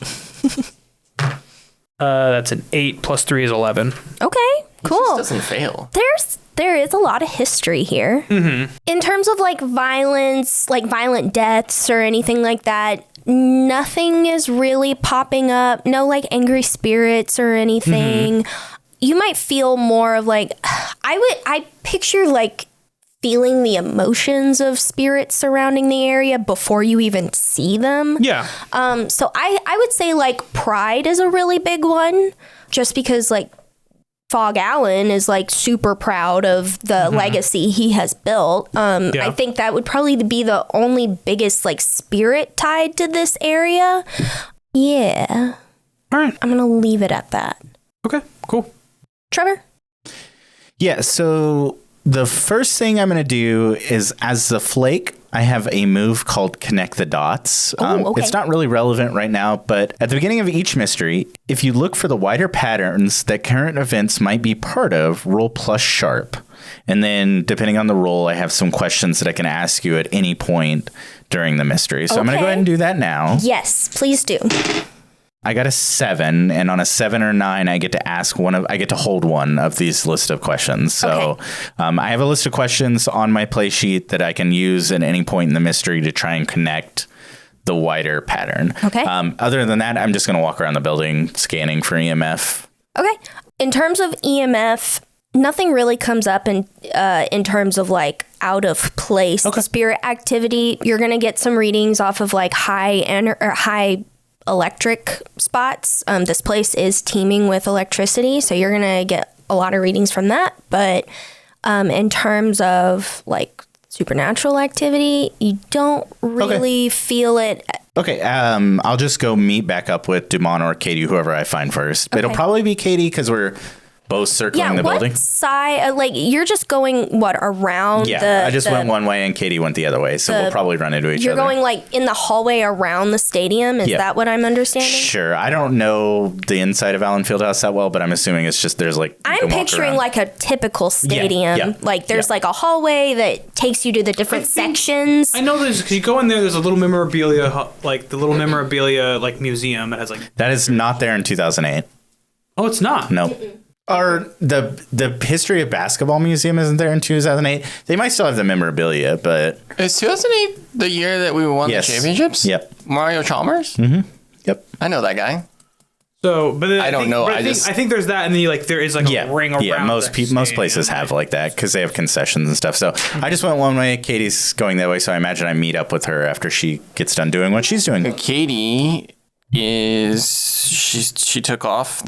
[SPEAKER 3] That's an 8 plus 3 is 11.
[SPEAKER 4] Okay, cool.
[SPEAKER 1] It just doesn't fail.
[SPEAKER 4] There is a lot of history here. Mm-hmm. In terms of like violence, like violent deaths or anything like that, nothing is really popping up. No like angry spirits or anything. Mm-hmm. You might feel more of like, I picture like feeling the emotions of spirits surrounding the area before you even see them.
[SPEAKER 3] Yeah.
[SPEAKER 4] So I would say like pride is a really big one, just because like Fog Allen is like super proud of the legacy he has built. I think that would probably be the only biggest like spirit tied to this area. Yeah.
[SPEAKER 3] All right.
[SPEAKER 4] I'm going to leave it at that.
[SPEAKER 3] Okay, cool.
[SPEAKER 4] Trevor?
[SPEAKER 2] Yeah, so the first thing I'm going to do is, as the Flake, I have a move called Connect the Dots.
[SPEAKER 4] Okay.
[SPEAKER 2] It's not really relevant right now, but at the beginning of each mystery, if you look for the wider patterns that current events might be part of, roll plus sharp. And then, depending on the roll, I have some questions that I can ask you at any point during the mystery. So I'm going to go ahead and do that now.
[SPEAKER 4] Yes, please do.
[SPEAKER 2] I got a 7, and on a 7 or 9, I get to hold one of these list of questions. So I have a list of questions on my play sheet that I can use at any point in the mystery to try and connect the wider pattern.
[SPEAKER 4] Okay.
[SPEAKER 2] Other than that, I'm just going to walk around the building scanning for EMF.
[SPEAKER 4] Okay. In terms of EMF, nothing really comes up in terms of like out of place spirit activity. You're going to get some readings off of like high electric spots. This place is teeming with electricity, so you're gonna get a lot of readings from that. But in terms of like supernatural activity, you don't really feel it.
[SPEAKER 2] Okay, I'll just go meet back up with Duman or Katie, whoever I find first. It'll probably be Katie because we're both circling the building.
[SPEAKER 4] What side? Like you're just going around?
[SPEAKER 2] Yeah, I just went one way and Katie went the other way, so we'll probably run into each other.
[SPEAKER 4] You're going like in the hallway around the stadium. Is that what I'm understanding?
[SPEAKER 2] Sure. I don't know the inside of Allen Fieldhouse that well, but I'm assuming it's just there's like.
[SPEAKER 4] I'm picturing like a typical stadium. Yeah. Like there's like a hallway that takes you to the different sections.
[SPEAKER 3] I know there's, because you go in there, there's a little memorabilia, like the little memorabilia like museum that has like.
[SPEAKER 2] That is not there in 2008.
[SPEAKER 3] Oh, it's not.
[SPEAKER 2] No. Or the history of basketball museum isn't there in 2008. They might still have the memorabilia, but
[SPEAKER 1] is 2008 the year that we won the championships?
[SPEAKER 2] Yep.
[SPEAKER 1] Mario Chalmers.
[SPEAKER 2] Mm-hmm. Yep.
[SPEAKER 1] I know that guy.
[SPEAKER 3] So, but
[SPEAKER 1] I don't know.
[SPEAKER 3] I think there's that, and then there is like a ring around.
[SPEAKER 2] Yeah, most places have like that because they have concessions and stuff. So I just went one way. Katie's going that way, so I imagine I meet up with her after she gets done doing what she's doing.
[SPEAKER 1] Katie she took off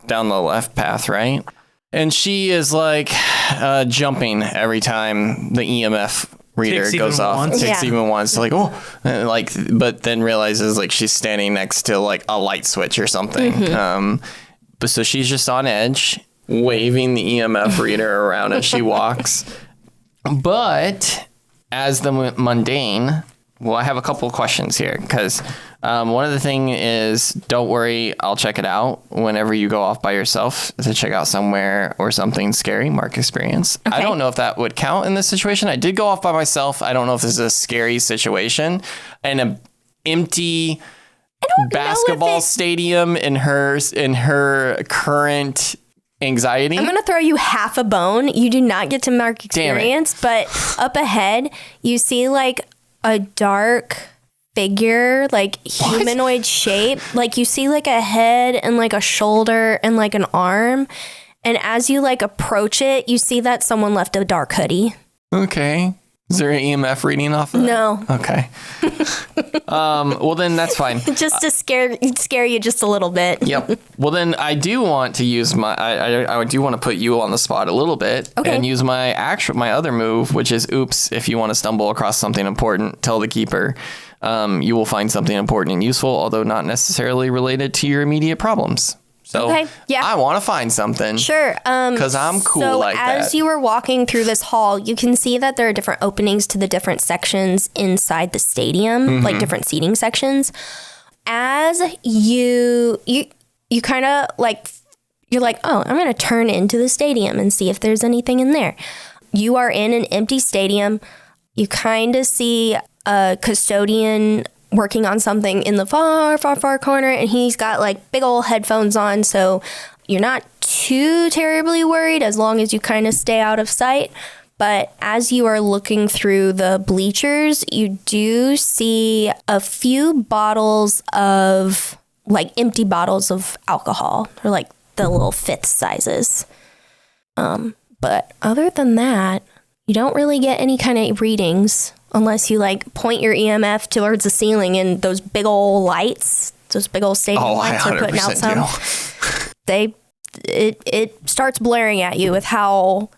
[SPEAKER 1] down the left path, right? And she is like jumping every time the EMF reader goes off. Takes even once. Like, but then realizes like she's standing next to like a light switch or something. Mm-hmm. But so she's just on edge, waving the EMF reader around as she walks. But as the mundane, well, I have a couple of questions here because one of the thing is, don't worry, I'll check it out whenever you go off by yourself to check out somewhere or something scary, mark experience. Okay. I don't know if that would count in this situation. I did go off by myself. I don't know if this is a scary situation and an empty basketball stadium in her current anxiety.
[SPEAKER 4] I'm going to throw you half a bone. You do not get to mark experience, but up ahead, you see like a dark figure, like humanoid shape. Like you see like a head and like a shoulder and like an arm. And as you like approach it, you see that someone left a dark hoodie.
[SPEAKER 1] Okay. Is there an EMF reading off of that?
[SPEAKER 4] No.
[SPEAKER 1] Okay. Well, then that's fine.
[SPEAKER 4] Just to scare you just a little bit.
[SPEAKER 1] Yep. Well, then I do want to use I do want to put you on the spot a little bit and use my other move, which is oops. If you want to stumble across something important, tell the keeper. You will find something important and useful, although not necessarily related to your immediate problems. So I want to find something.
[SPEAKER 4] Sure.
[SPEAKER 1] Because I'm cool like that.
[SPEAKER 4] So as you were walking through this hall, you can see that there are different openings to the different sections inside the stadium, like different seating sections. As you kind of like, you're like, oh, I'm going to turn into the stadium and see if there's anything in there. You are in an empty stadium. You kind of see a custodian working on something in the far corner, and he's got like big old headphones on, so you're not too terribly worried as long as you kind of stay out of sight. But as you are looking through the bleachers, you do see a few bottles of like empty bottles of alcohol, or like the little fifth sizes. But other than that, you don't really get any kind of readings unless you like point your EMF towards the ceiling, and those big old lights, those big old stadium lights are putting out some. It starts blaring at you with how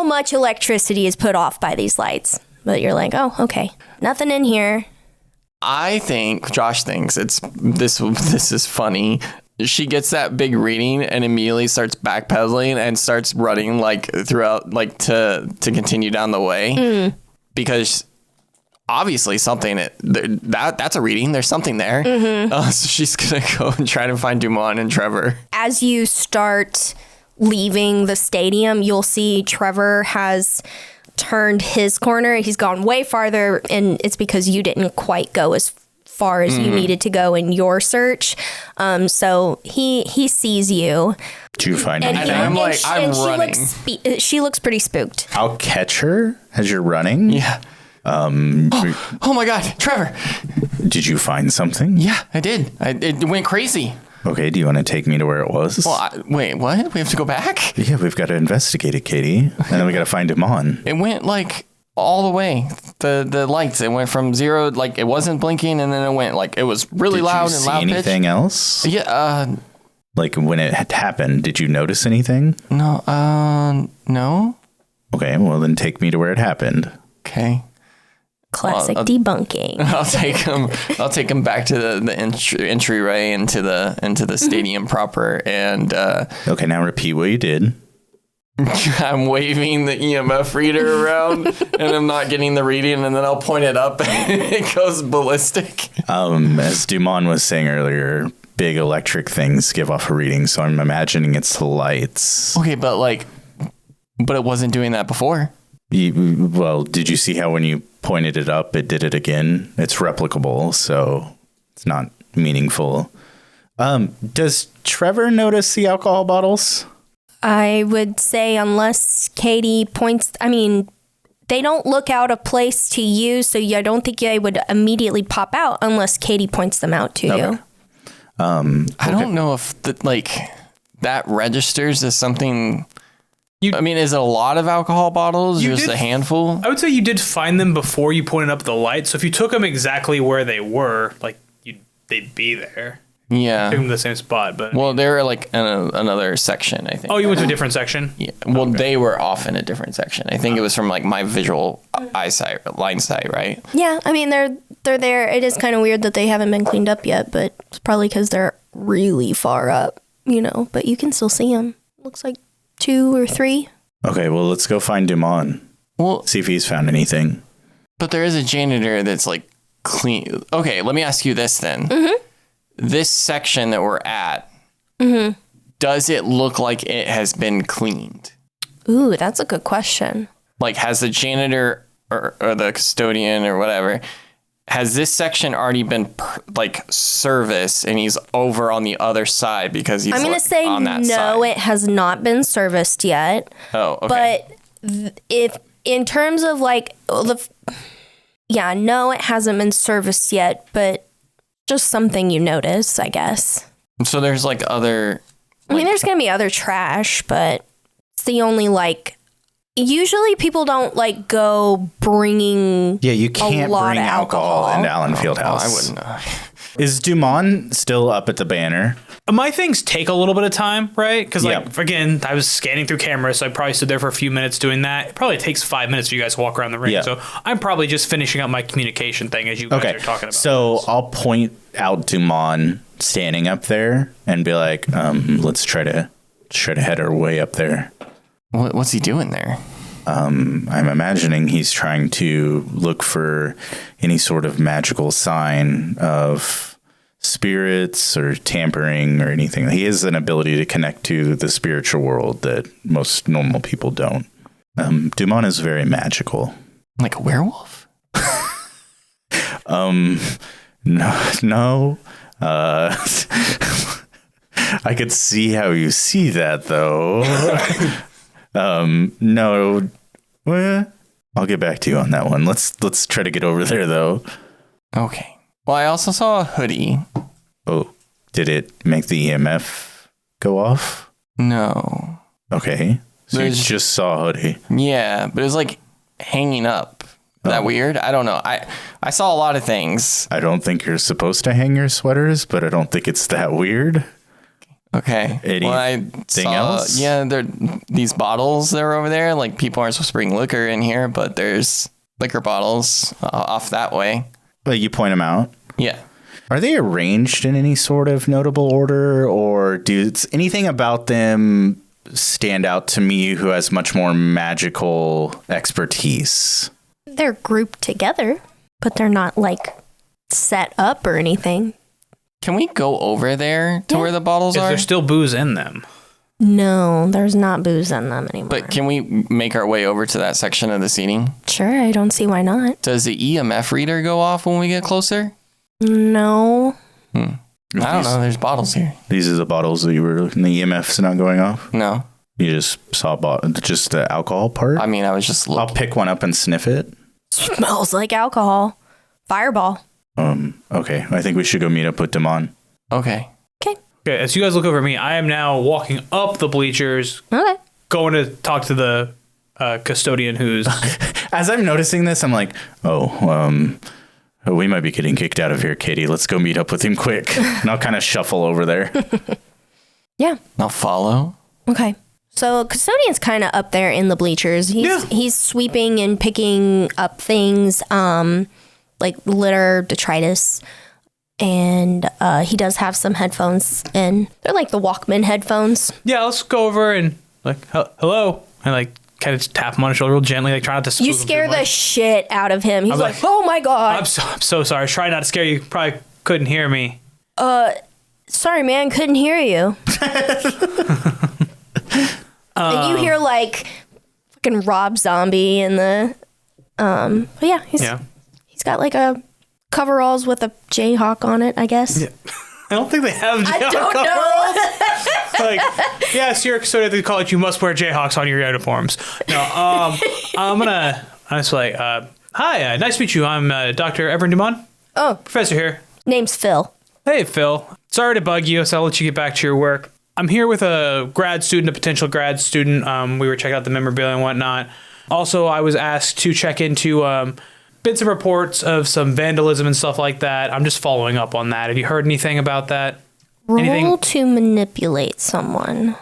[SPEAKER 4] much electricity is put off by these lights. But you're like, oh, okay, nothing in here.
[SPEAKER 1] I think Josh thinks this is funny. She gets that big reading and immediately starts backpedaling and starts running like throughout, like to continue down the way. Because obviously that's a reading. There's something there. So she's going to go and try to find Duman and Trevor.
[SPEAKER 4] As you start leaving the stadium, you'll see Trevor has turned his corner. He's gone way farther, and it's because you didn't quite go as far as you needed to go in your search. So he sees you.
[SPEAKER 2] Do you find
[SPEAKER 1] and
[SPEAKER 2] anything?
[SPEAKER 1] I'm like, I'm running.
[SPEAKER 4] She looks pretty spooked.
[SPEAKER 2] I'll catch her as you're running.
[SPEAKER 1] Yeah. Oh my God, Trevor.
[SPEAKER 2] Did you find something?
[SPEAKER 1] Yeah, I did. It went crazy.
[SPEAKER 2] Okay, do you want to take me to where it was?
[SPEAKER 1] Well, wait, what? We have to go back?
[SPEAKER 2] Yeah, we've got to investigate it, Katie. And then we got to find Duman.
[SPEAKER 1] It went like all the way. The lights, it went from 0, like it wasn't blinking, and then it went like it was really loud and loud pitch.
[SPEAKER 2] Did you see anything else?
[SPEAKER 1] Yeah.
[SPEAKER 2] Like when it had happened, did you notice anything?
[SPEAKER 1] No. No.
[SPEAKER 2] Okay, well then take me to where it happened.
[SPEAKER 1] Okay.
[SPEAKER 4] Classic debunking.
[SPEAKER 1] I'll take him back to the entryway into the stadium proper, and
[SPEAKER 2] okay, now repeat what you did.
[SPEAKER 1] I'm waving the EMF reader around, and I'm not getting the reading, and then I'll point it up, and it goes ballistic.
[SPEAKER 2] As Duman was saying earlier, big electric things give off a reading, so I'm imagining it's the lights.
[SPEAKER 1] Okay, but it wasn't doing that before.
[SPEAKER 2] Well, did you see how when you pointed it up, it did it again? It's replicable, so it's not meaningful. Does Trevor notice the alcohol bottles?
[SPEAKER 4] I would say unless Katie points, they don't look out of place to you, so I don't think they would immediately pop out unless Katie points them out to you.
[SPEAKER 1] I don't know if that registers as something. Is it a lot of alcohol bottles or just a handful?
[SPEAKER 3] I would say you did find them before you pointed up the light. So if you took them exactly where they were, they'd be there.
[SPEAKER 1] Yeah.
[SPEAKER 3] Took them to the same spot, but
[SPEAKER 1] they're like in another section, I think.
[SPEAKER 3] Oh, you went to a different section?
[SPEAKER 1] Yeah. Well, they were off in a different section. I think it was from like my visual eyesight, line sight, right?
[SPEAKER 4] Yeah, they're there. It is kind of weird that they haven't been cleaned up yet, but it's probably because they're really far up, but you can still see them. Looks like 2 or 3.
[SPEAKER 2] Okay, well, let's go find Duman.
[SPEAKER 1] Well,
[SPEAKER 2] see if he's found anything.
[SPEAKER 1] But there is a janitor that's like clean. Okay, let me ask you this then. This section that we're at, does it look like it has been cleaned?
[SPEAKER 4] Ooh, that's a good question.
[SPEAKER 1] Like, has the janitor or the custodian or whatever, has this section already been serviced and he's over on the other side because he's on that side? I'm going to say no, it has
[SPEAKER 4] not been serviced yet.
[SPEAKER 1] Oh, okay.
[SPEAKER 4] But if in terms of no, it hasn't been serviced yet, but just something you notice, I guess.
[SPEAKER 1] So there's other...
[SPEAKER 4] there's going to be other trash, but it's the only Usually people don't like go bringing
[SPEAKER 2] You can't bring alcohol into Allen Fieldhouse.
[SPEAKER 1] I wouldn't know.
[SPEAKER 2] Is Duman still up at the banner?
[SPEAKER 3] My things take a little bit of time, right? Because,
[SPEAKER 2] Yep.
[SPEAKER 3] again, I was scanning through cameras, so I probably stood there for a few minutes doing that. It probably takes 5 minutes for you guys to walk around the ring.
[SPEAKER 2] Yeah.
[SPEAKER 3] So I'm probably just finishing up my communication thing as you guys are talking about.
[SPEAKER 2] So I'll point out Duman standing up there and be like, let's try to head our way up there.
[SPEAKER 1] What's he doing there?
[SPEAKER 2] I'm imagining he's trying to look for any sort of magical sign of spirits or tampering or anything. He has an ability to connect to the spiritual world that most normal people don't. Duman is very magical.
[SPEAKER 1] Like a werewolf?
[SPEAKER 2] No. I could see how you see that, though. No. Well, I'll get back to you on that one. Let's try to get over there, though.
[SPEAKER 1] Okay. Well, I also saw a hoodie.
[SPEAKER 2] Oh, did it make the EMF go off?
[SPEAKER 1] No.
[SPEAKER 2] Okay. So you
[SPEAKER 1] There's-
[SPEAKER 2] just saw a hoodie.
[SPEAKER 1] Yeah, but it was like hanging up. Is that weird? I don't know. I saw a lot of things.
[SPEAKER 2] I don't think you're supposed to hang your sweaters, but I don't think it's that weird.
[SPEAKER 1] Okay.
[SPEAKER 2] Anything else?
[SPEAKER 1] Yeah, these bottles that are over there. Like, people aren't supposed to bring liquor in here, but there's liquor bottles off that way.
[SPEAKER 2] But you point them out.
[SPEAKER 1] Yeah.
[SPEAKER 2] Are they arranged in any sort of notable order, or does anything about them stand out to me who has much more magical expertise?
[SPEAKER 4] They're grouped together, but they're not like set up or anything.
[SPEAKER 1] Can we go over there to where the bottles
[SPEAKER 3] Is
[SPEAKER 1] are?
[SPEAKER 3] there still booze in them?
[SPEAKER 4] No, there's not booze in them anymore.
[SPEAKER 1] But can we make our way over to that section of the seating?
[SPEAKER 4] Sure, I don't see why not.
[SPEAKER 1] Does the EMF reader go off when we get closer?
[SPEAKER 4] No.
[SPEAKER 1] I don't know. There's bottles here.
[SPEAKER 2] These are the bottles that you were looking. The EMF's not going off.
[SPEAKER 1] No.
[SPEAKER 2] You just saw just the alcohol part.
[SPEAKER 1] I mean, I was just
[SPEAKER 2] I'll
[SPEAKER 1] looking.
[SPEAKER 2] pick one up and sniff it.
[SPEAKER 4] Smells like alcohol. Fireball.
[SPEAKER 2] Okay, I think we should go meet up with Duman.
[SPEAKER 1] Okay.
[SPEAKER 4] Okay.
[SPEAKER 3] Okay, as you guys look over at me, I am now walking up the bleachers,
[SPEAKER 4] Okay.
[SPEAKER 3] going to talk to the custodian who's...
[SPEAKER 2] As I'm noticing this, I'm like, we might be getting kicked out of here, Katie. Let's go meet up with him quick. And I'll kind of shuffle over there.
[SPEAKER 4] Yeah.
[SPEAKER 1] I'll follow.
[SPEAKER 4] Okay. So custodian's kind of up there in the bleachers. He's sweeping and picking up things, like litter, detritus, and he does have some headphones in. They're like the Walkman headphones.
[SPEAKER 3] Yeah, let's go over and like, hello. And like kind of tap him on the shoulder real gently, like try not to spook
[SPEAKER 4] You
[SPEAKER 3] him
[SPEAKER 4] scare
[SPEAKER 3] too
[SPEAKER 4] the
[SPEAKER 3] much.
[SPEAKER 4] shit out of him. He's
[SPEAKER 3] I'm
[SPEAKER 4] like,
[SPEAKER 3] like,
[SPEAKER 4] oh my God.
[SPEAKER 3] I'm so sorry. I was trying not to scare you. Probably couldn't hear me.
[SPEAKER 4] Sorry, man, couldn't hear you. And you hear like fucking Rob Zombie in the but yeah, he's got like a coveralls with a Jayhawk on it, I guess.
[SPEAKER 3] Yeah. I don't think they have Jayhawk
[SPEAKER 4] I don't know.
[SPEAKER 3] Like, yes, you're a custodian at the college. You must wear Jayhawks on your uniforms. No, I was like, hi, nice to meet you. I'm Dr. Evren Duman.
[SPEAKER 4] Oh,
[SPEAKER 3] Professor here.
[SPEAKER 4] name's Phil.
[SPEAKER 3] Hey, Phil. Sorry to bug you, so I'll let you get back to your work. I'm here with a potential grad student. We were checking out the memorabilia and whatnot. Also, I was asked to check into bits of reports of some vandalism and stuff like that. I'm just following up on that. Have you heard anything about that?
[SPEAKER 4] Roll to manipulate someone.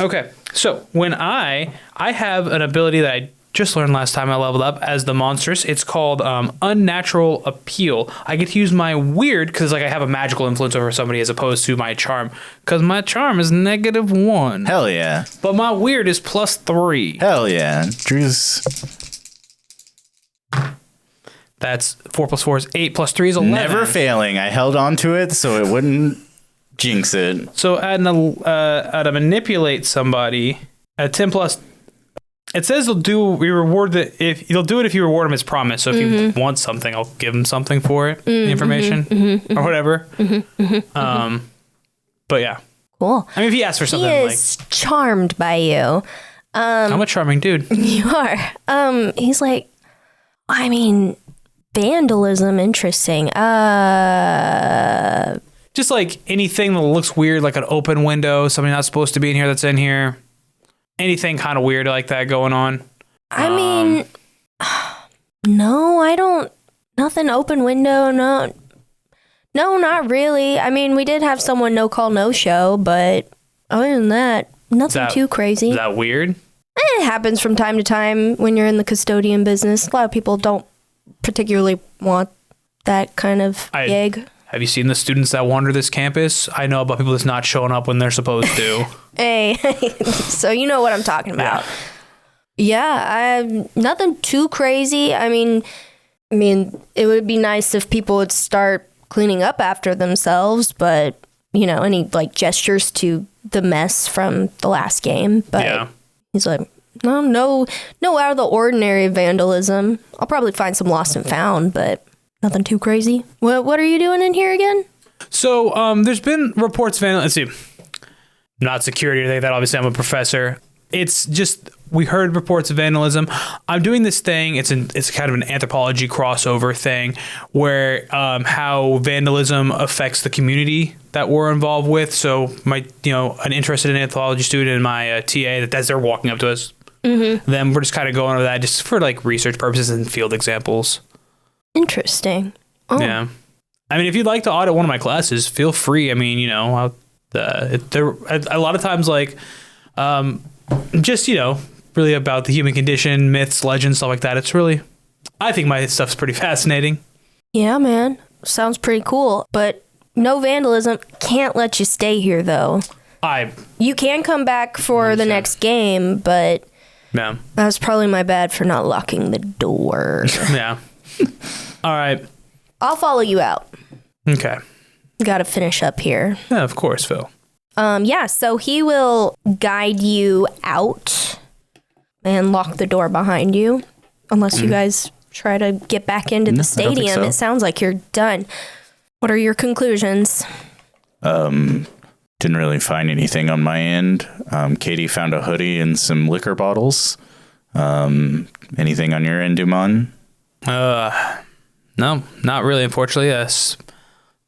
[SPEAKER 3] Okay, so when I have an ability that I just learned last time I leveled up as the monstrous. It's called Unnatural Appeal. I get to use my weird because like I have a magical influence over somebody as opposed to my charm. Because my charm is -1.
[SPEAKER 2] Hell yeah.
[SPEAKER 3] But my weird is +3.
[SPEAKER 2] Hell yeah. Drew's
[SPEAKER 3] That's 4 + 4 is 8 + 3 is 11.
[SPEAKER 2] never failing. I held on to it so it wouldn't jinx it.
[SPEAKER 3] So at a manipulate somebody at 10+. It says they'll do if you reward them as promised. So if you want something, I'll give them something for it, the information or whatever. But yeah,
[SPEAKER 4] Cool.
[SPEAKER 3] I mean, if he asks for something,
[SPEAKER 4] He is charmed by you.
[SPEAKER 3] I'm a charming dude.
[SPEAKER 4] You are. He's like, I mean, vandalism, interesting.
[SPEAKER 3] Just like anything that looks weird, like an open window, something not supposed to be in here that's in here. anything kind of weird like that going on?
[SPEAKER 4] I mean, no, I don't. Nothing open window. No, not really. I mean, we did have someone no call, no show, but other than that, nothing too crazy.
[SPEAKER 3] Is that weird?
[SPEAKER 4] It happens from time to time when you're in the custodian business. A lot of people don't particularly want that kind of gig.
[SPEAKER 3] Have you seen the students that wander this campus? I know about people that's not showing up when they're supposed to.
[SPEAKER 4] Hey, so you know what I'm talking about. Yeah, nothing too crazy. I mean, it would be nice if people would start cleaning up after themselves, but, any, gestures to the mess from the last game. But he's like, no out of the ordinary vandalism. I'll probably find some lost and found, but nothing too crazy. What are you doing in here again?
[SPEAKER 3] So, there's been reports of vandalism. Let's see. Not security or anything like that. Obviously, I'm a professor. It's just, we heard reports of vandalism. I'm doing this thing. It's kind of an anthropology crossover thing where how vandalism affects the community that we're involved with. So an interested in anthropology student and my TA, that as they're walking up to us, then we're just kind of going over that just for research purposes and field examples.
[SPEAKER 4] Interesting. Oh.
[SPEAKER 3] Yeah. I mean, if you'd like to audit one of my classes, feel free. I mean, a lot of times just, really about the human condition, myths, legends, stuff like that. It's really, I think my stuff's pretty fascinating.
[SPEAKER 4] Yeah, man. Sounds pretty cool. But no vandalism. Can't let you stay here, though. You can come back for the next game, but that was probably my bad for not locking the door.
[SPEAKER 3] Yeah. All right.
[SPEAKER 4] I'll follow you out.
[SPEAKER 3] Okay.
[SPEAKER 4] Got to finish up here.
[SPEAKER 3] Yeah, of course, Phil.
[SPEAKER 4] So he will guide you out and lock the door behind you. Unless you guys try to get back into the stadium. So. It sounds like you're done. What are your conclusions?
[SPEAKER 2] Didn't really find anything on my end. Katie found a hoodie and some liquor bottles. Anything on your end, Duman?
[SPEAKER 3] No, not really, unfortunately. A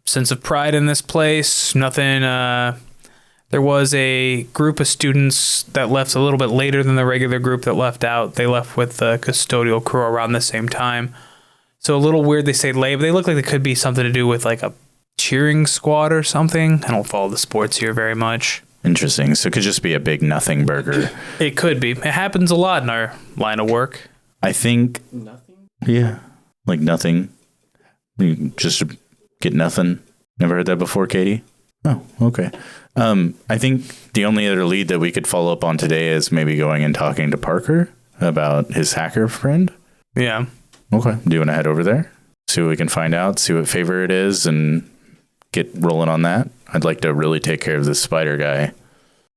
[SPEAKER 3] sense of pride in this place. Nothing. There was a group of students that left a little bit later than the regular group that left out. They left with the custodial crew around the same time. So a little weird they stayed late, but they look like they could be something to do with a cheering squad or something. I don't follow the sports here very much.
[SPEAKER 2] Interesting. So it could just be a big nothing burger.
[SPEAKER 3] It could be. It happens a lot in our line of work.
[SPEAKER 2] I think... Nothing? Yeah. Nothing. You just get nothing. Never heard that before, Katie? Oh, okay. I think the only other lead that we could follow up on today is maybe going and talking to Parker about his hacker friend.
[SPEAKER 3] Yeah.
[SPEAKER 2] Okay. Do you want to head over there? See what we can find out, see what favor it is, and get rolling on that? I'd like to really take care of this spider guy.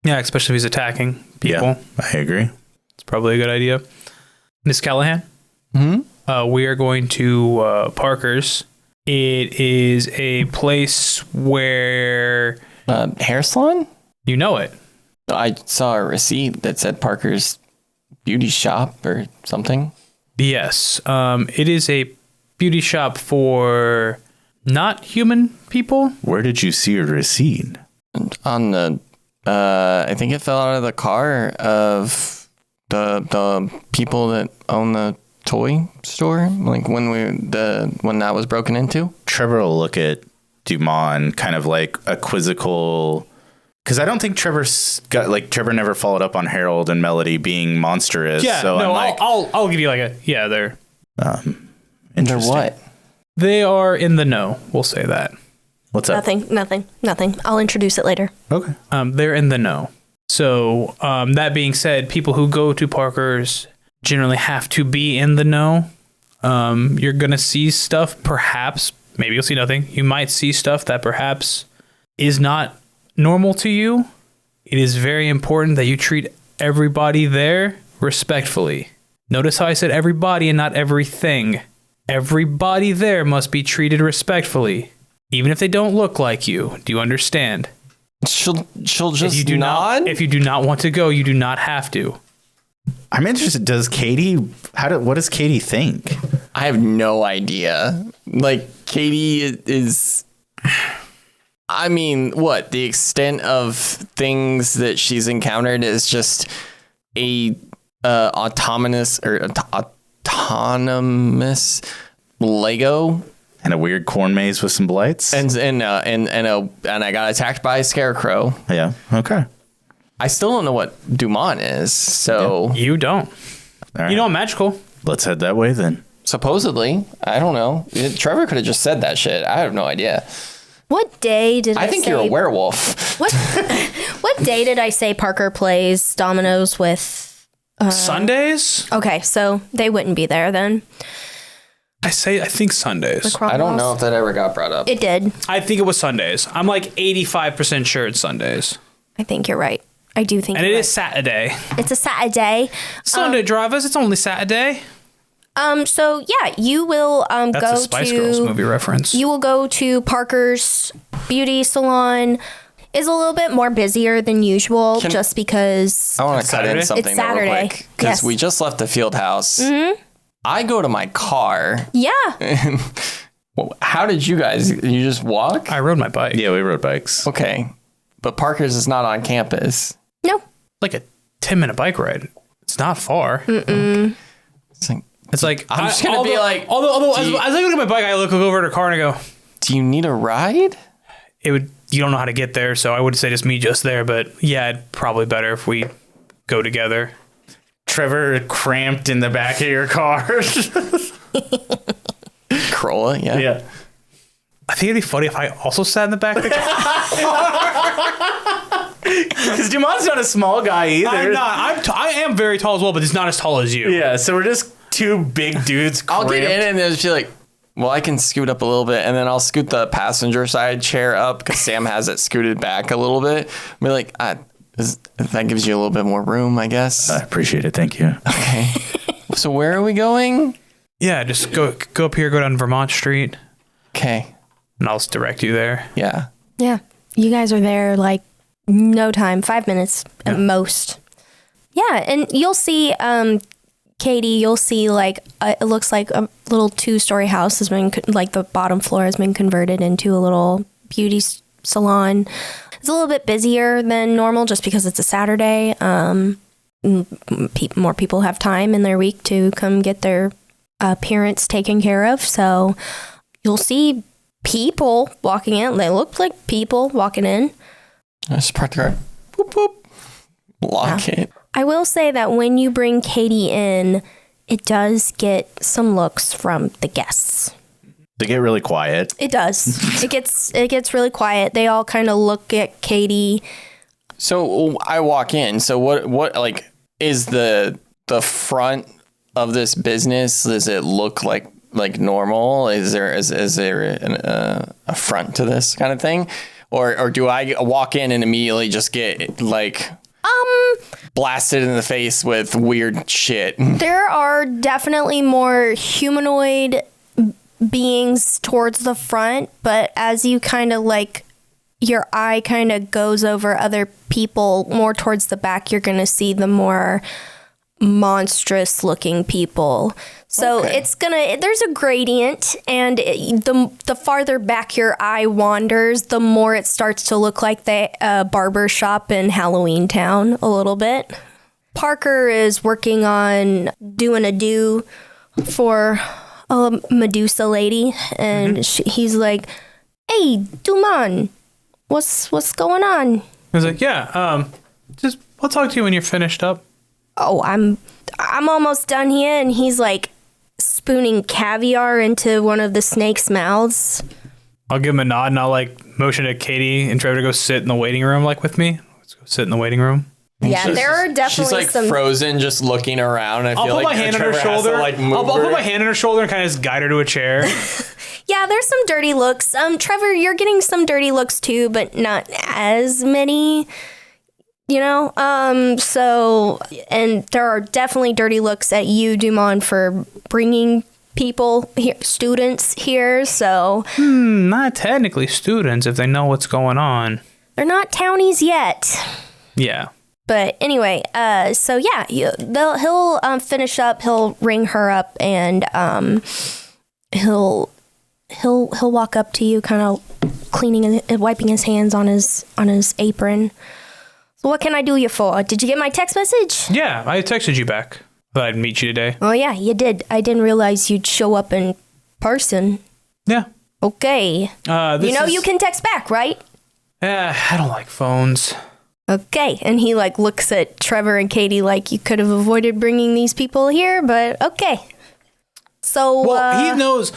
[SPEAKER 3] Yeah, especially if he's attacking people.
[SPEAKER 2] Yeah, I agree.
[SPEAKER 3] It's probably a good idea. Miss Callahan? We are going to Parker's. It is a place where...
[SPEAKER 1] hair salon?
[SPEAKER 3] You know it.
[SPEAKER 1] I saw a receipt that said Parker's Beauty Shop or something.
[SPEAKER 3] Yes. It is a beauty shop for not human people.
[SPEAKER 2] Where did you see a receipt?
[SPEAKER 1] On the... I think it fell out of the car of the people that own the toy store, when that was broken into.
[SPEAKER 2] Trevor will look at Duman kind of a quizzical, because I don't think Trevor never followed up on Harold and Melody being monstrous.
[SPEAKER 3] Yeah,
[SPEAKER 2] so
[SPEAKER 3] no, I'll give you they're
[SPEAKER 1] They're what?
[SPEAKER 3] They are in the know. We'll say that.
[SPEAKER 2] What's up?
[SPEAKER 4] Nothing. I'll introduce it later.
[SPEAKER 2] Okay.
[SPEAKER 3] They're in the know. So that being said, people who go to Parker's generally have to be in the know. You're going to see stuff, perhaps, maybe you'll see nothing. You might see stuff that perhaps is not normal to you. It is very important that you treat everybody there respectfully. Notice how I said everybody and not everything. Everybody there must be treated respectfully, even if they don't look like you. Do you understand?
[SPEAKER 1] She'll just
[SPEAKER 3] if you do
[SPEAKER 1] nod?
[SPEAKER 3] If you do not want to go, you do not have to.
[SPEAKER 2] I'm interested. What does Katie think?
[SPEAKER 1] I have no idea. Katie is... I mean, what? The extent of things that she's encountered is just a autonomous Lego.
[SPEAKER 2] And a weird corn maze with some blights.
[SPEAKER 1] And I got attacked by a scarecrow.
[SPEAKER 2] Yeah. Okay.
[SPEAKER 1] I still don't know what Duman is. So
[SPEAKER 3] You don't.
[SPEAKER 2] All right.
[SPEAKER 3] You know I'm magical.
[SPEAKER 2] Let's head that way then.
[SPEAKER 1] supposedly, I don't know. Trevor could have just said that shit. I have no idea.
[SPEAKER 4] What day did I
[SPEAKER 1] think
[SPEAKER 4] say,
[SPEAKER 1] you're a werewolf.
[SPEAKER 4] What day did I say Parker plays dominoes with?
[SPEAKER 3] Sundays?
[SPEAKER 4] Okay, so they wouldn't be there then.
[SPEAKER 3] I think Sundays.
[SPEAKER 1] I don't know if that ever got brought up.
[SPEAKER 4] It did.
[SPEAKER 3] I think it was Sundays. I'm like 85% sure it's Sundays.
[SPEAKER 4] I think you're right. I do think
[SPEAKER 3] And
[SPEAKER 4] you're
[SPEAKER 3] it
[SPEAKER 4] right.
[SPEAKER 3] is Saturday.
[SPEAKER 4] It's a Saturday.
[SPEAKER 3] Sunday drivers, it's only Saturday.
[SPEAKER 4] So yeah, you will
[SPEAKER 3] That's
[SPEAKER 4] go
[SPEAKER 3] a Spice
[SPEAKER 4] to
[SPEAKER 3] Girls movie reference.
[SPEAKER 4] You will go to Parker's beauty salon. Is a little bit more busier than usual just because
[SPEAKER 1] I want to cut in
[SPEAKER 3] Saturday?
[SPEAKER 1] something
[SPEAKER 4] It's
[SPEAKER 1] though, real
[SPEAKER 4] Saturday.
[SPEAKER 1] quick because
[SPEAKER 4] Yes.
[SPEAKER 1] we just left the field house. Mm-hmm. I go to my car.
[SPEAKER 4] yeah.
[SPEAKER 1] Well, how did you guys? You just walk?
[SPEAKER 3] I rode my bike.
[SPEAKER 2] Yeah, we rode bikes.
[SPEAKER 1] Okay, but Parker's is not on campus.
[SPEAKER 4] No.
[SPEAKER 3] Like a 10-minute bike ride. It's not far.
[SPEAKER 1] It's like,
[SPEAKER 3] It's like
[SPEAKER 1] I'm just gonna be like,
[SPEAKER 3] Although
[SPEAKER 1] do you-
[SPEAKER 3] as I look at my bike, I look over at her car and I go,
[SPEAKER 1] do you need a ride?
[SPEAKER 3] you don't know how to get there, so I would say just me just there. But yeah, it'd probably better if we go together.
[SPEAKER 2] Trevor cramped in the back of your car.
[SPEAKER 1] Corolla, yeah.
[SPEAKER 2] Yeah.
[SPEAKER 3] I think it'd be funny if I also sat in the back of the car.
[SPEAKER 2] Because Dumon's not a small guy either.
[SPEAKER 3] I'm not. I am very tall as well, but he's not as tall as you.
[SPEAKER 2] Yeah, so we're just two big dudes
[SPEAKER 1] I'll
[SPEAKER 2] cramped.
[SPEAKER 1] get in and then just be like, well, I can scoot up a little bit, and then I'll scoot the passenger side chair up because Sam has it scooted back a little bit. Be like, that gives you a little bit more room, I guess.
[SPEAKER 2] I appreciate it. Thank you.
[SPEAKER 1] Okay. So where are we going?
[SPEAKER 3] Yeah, just go up here, go down Vermont Street,
[SPEAKER 1] Okay.
[SPEAKER 3] and I'll just direct you there.
[SPEAKER 1] Yeah.
[SPEAKER 4] Yeah. You guys are there like no time, 5 minutes at most. Yeah, and you'll see Katie, you'll see like it looks like a little 2-story house has been like the bottom floor has been converted into a little beauty salon. It's a little bit busier than normal just because it's a Saturday. More people have time in their week to come get their appearance taken care of. So you'll see people walking in. They look like people walking in.
[SPEAKER 1] I just park the car. Boop, boop. Lock it.
[SPEAKER 4] I will say that when you bring Katie in, it does get some looks from the guests.
[SPEAKER 2] They get really quiet.
[SPEAKER 4] It does. It gets really quiet. They all kind of look at Katie.
[SPEAKER 1] So I walk in. So what like is the front of this business? Does it look like normal? Is there a front to this kind of thing? Or do I walk in and immediately just get like blasted in the face with weird shit?
[SPEAKER 4] There are definitely more humanoid beings towards the front, but as you kind of like your eye kind of goes over other people more towards the back, you're going to see the more monstrous looking people. So
[SPEAKER 1] Okay.
[SPEAKER 4] there's a gradient, and the farther back your eye wanders, the more it starts to look like the barber shop in Halloween Town a little bit. Parker is working on doing a do for a Medusa lady, and he's like, "Hey, Duman, what's going on?"
[SPEAKER 3] I was like, yeah, just I'll talk to you when you're finished up.
[SPEAKER 4] Oh, I'm almost done here, and he's like spooning caviar into one of the snake's mouths.
[SPEAKER 3] I'll give him a nod and I'll like motion to Katie and Trevor to go sit in the waiting room like with me. Let's go sit in the waiting room.
[SPEAKER 4] Yeah, there are definitely
[SPEAKER 1] She's like
[SPEAKER 4] some.
[SPEAKER 1] frozen, just looking around. I
[SPEAKER 3] I'll
[SPEAKER 1] feel
[SPEAKER 3] put
[SPEAKER 1] like
[SPEAKER 3] my hand on her
[SPEAKER 1] Trevor has to,
[SPEAKER 3] shoulder.
[SPEAKER 1] like, move
[SPEAKER 3] I'll
[SPEAKER 1] her.
[SPEAKER 3] put my hand on her shoulder and kind of just guide her to a chair.
[SPEAKER 4] Yeah, there's some dirty looks. Trevor, you're getting some dirty looks too, but not as many. You know, so, and there are definitely dirty looks at you, Duman, for bringing people here, students here. So
[SPEAKER 3] Not technically students if they know what's going on.
[SPEAKER 4] they're not townies yet.
[SPEAKER 3] Yeah.
[SPEAKER 4] But anyway, so yeah, he'll finish up. He'll ring her up, and he'll walk up to you, kind of cleaning and wiping his hands on his apron. So what can I do you for? Did you get my text message?
[SPEAKER 3] Yeah, I texted you back that I'd meet you today.
[SPEAKER 4] Oh, yeah, you did. I didn't realize you'd show up in person.
[SPEAKER 3] Yeah.
[SPEAKER 4] Okay. You can text back, right?
[SPEAKER 3] I don't like phones.
[SPEAKER 4] Okay. And he, looks at Trevor and Katie like, you could have avoided bringing these people here, but okay. So,
[SPEAKER 3] he knows.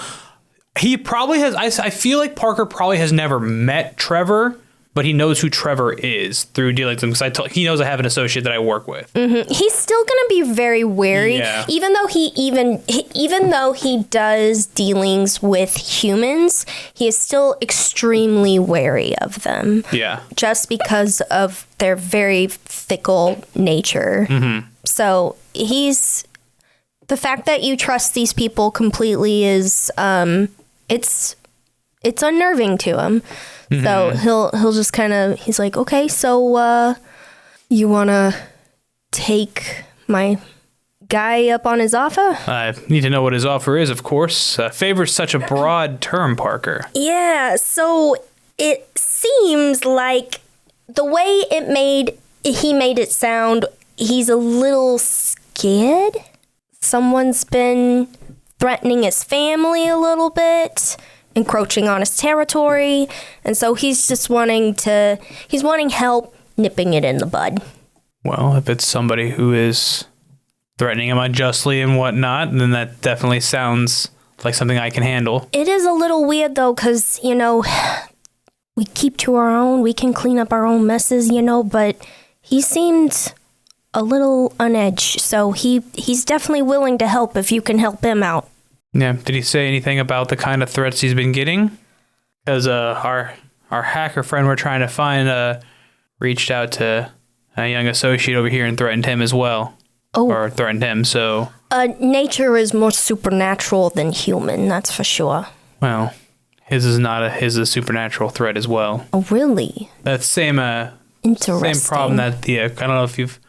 [SPEAKER 3] He probably has. I feel like Parker probably has never met Trevor, but he knows who Trevor is through dealings with him because he knows I have an associate that I work with.
[SPEAKER 4] Mm-hmm. He's still gonna be very wary, even though even though he does dealings with humans, he is still extremely wary of them.
[SPEAKER 3] Yeah,
[SPEAKER 4] just because of their very fickle nature.
[SPEAKER 3] Mm-hmm.
[SPEAKER 4] So the fact that you trust these people completely is it's unnerving to him. Mm-hmm. So he'll just kind of, he's like, okay, so you want to take my guy up on his offer?
[SPEAKER 3] I need to know what his offer is, of course. Favor's such a broad term, Parker.
[SPEAKER 4] Yeah, so it seems like the way he made it sound, he's a little scared. Someone's been threatening his family a little bit, encroaching on his territory, and so he's wanting help nipping it in the bud.
[SPEAKER 3] Well, if it's somebody who is threatening him unjustly and whatnot, then that definitely sounds like something I can handle.
[SPEAKER 4] It is a little weird though, because we keep to our own, we can clean up our own messes, but he seemed a little on edge, so he's definitely willing to help if you can help him out.
[SPEAKER 3] Yeah. Did he say anything about the kind of threats he's been getting? Because our hacker friend we're trying to find reached out to a young associate over here and threatened him as well.
[SPEAKER 4] Oh.
[SPEAKER 3] Or threatened him, so...
[SPEAKER 4] nature is more supernatural than human, that's for sure.
[SPEAKER 3] Well, his is a supernatural threat as well.
[SPEAKER 4] Oh, really?
[SPEAKER 3] That same problem that I don't know if you've...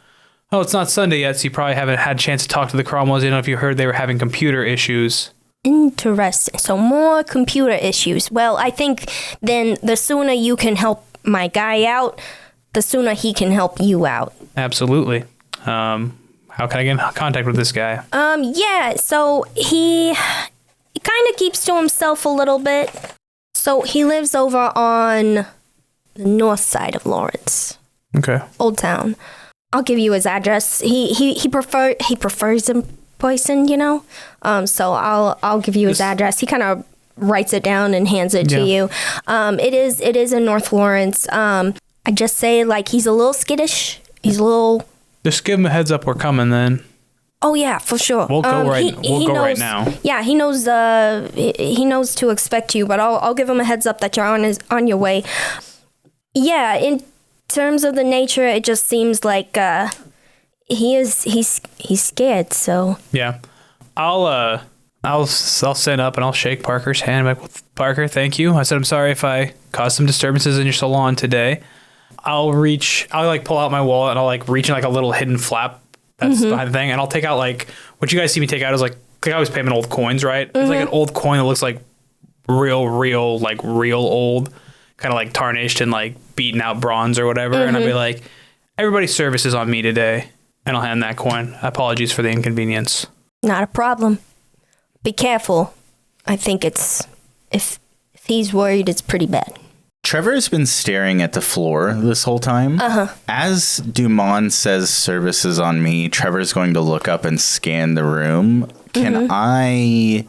[SPEAKER 3] Oh, it's not Sunday yet, so you probably haven't had a chance to talk to the Cromwells. I don't know if you heard they were having computer issues.
[SPEAKER 4] Interesting. So more computer issues. Well, I think then the sooner you can help my guy out, the sooner he can help you out.
[SPEAKER 3] Absolutely. How can I get in contact with this guy?
[SPEAKER 4] Yeah, so he kind of keeps to himself a little bit. So he lives over on the north side of Lawrence.
[SPEAKER 3] Okay.
[SPEAKER 4] Old Town. I'll give you his address. He prefers in person, so I'll give you his address. He kind of writes it down and hands it to you. It is in North Lawrence. I just say he's a little skittish. He's a little.
[SPEAKER 3] Just give him a heads up. We're coming then.
[SPEAKER 4] Oh yeah, for sure.
[SPEAKER 3] We'll go right now.
[SPEAKER 4] Yeah, he knows. He knows to expect you, but I'll give him a heads up that you're on your way. Yeah, in terms of the nature, it just seems like he's scared. So
[SPEAKER 3] yeah, I'll stand up and I'll shake Parker's hand. I'm like, Parker, thank you. I said I'm sorry if I caused some disturbances in your salon today. I'll pull out my wallet and I'll reach in a little hidden flap that's behind the thing, and I'll take out what you guys see me take out is I always pay them in old coins, right? It's an old coin that looks real old, kind of tarnished and beaten out bronze or whatever. And I'll be like, everybody's service is on me today, and I'll hand that coin. Apologies for the inconvenience.
[SPEAKER 4] Not a problem. Be careful. I think if he's worried, it's pretty bad.
[SPEAKER 2] Trevor's been staring at the floor this whole time. As Duman says service is on me, Trevor's going to look up and scan the room. Can I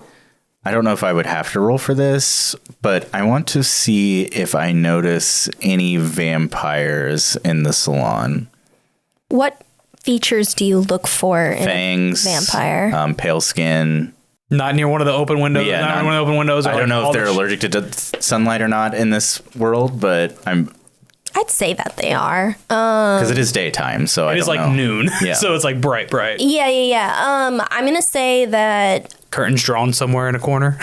[SPEAKER 2] don't know if I would have to roll for this, but I want to see if I notice any vampires in the salon.
[SPEAKER 4] What features do you look for in
[SPEAKER 2] Fangs,
[SPEAKER 4] a vampire?
[SPEAKER 2] Pale skin.
[SPEAKER 3] Not near one of the open windows.
[SPEAKER 2] Yeah,
[SPEAKER 3] not one of the open windows.
[SPEAKER 2] I don't know if they're allergic to sunlight or not in this world, but
[SPEAKER 4] I'd say that they are.
[SPEAKER 2] Because it is daytime, so I don't know.
[SPEAKER 3] It is noon,
[SPEAKER 2] yeah.
[SPEAKER 3] So it's bright.
[SPEAKER 4] Yeah. I'm gonna say that
[SPEAKER 3] curtains drawn somewhere in a corner.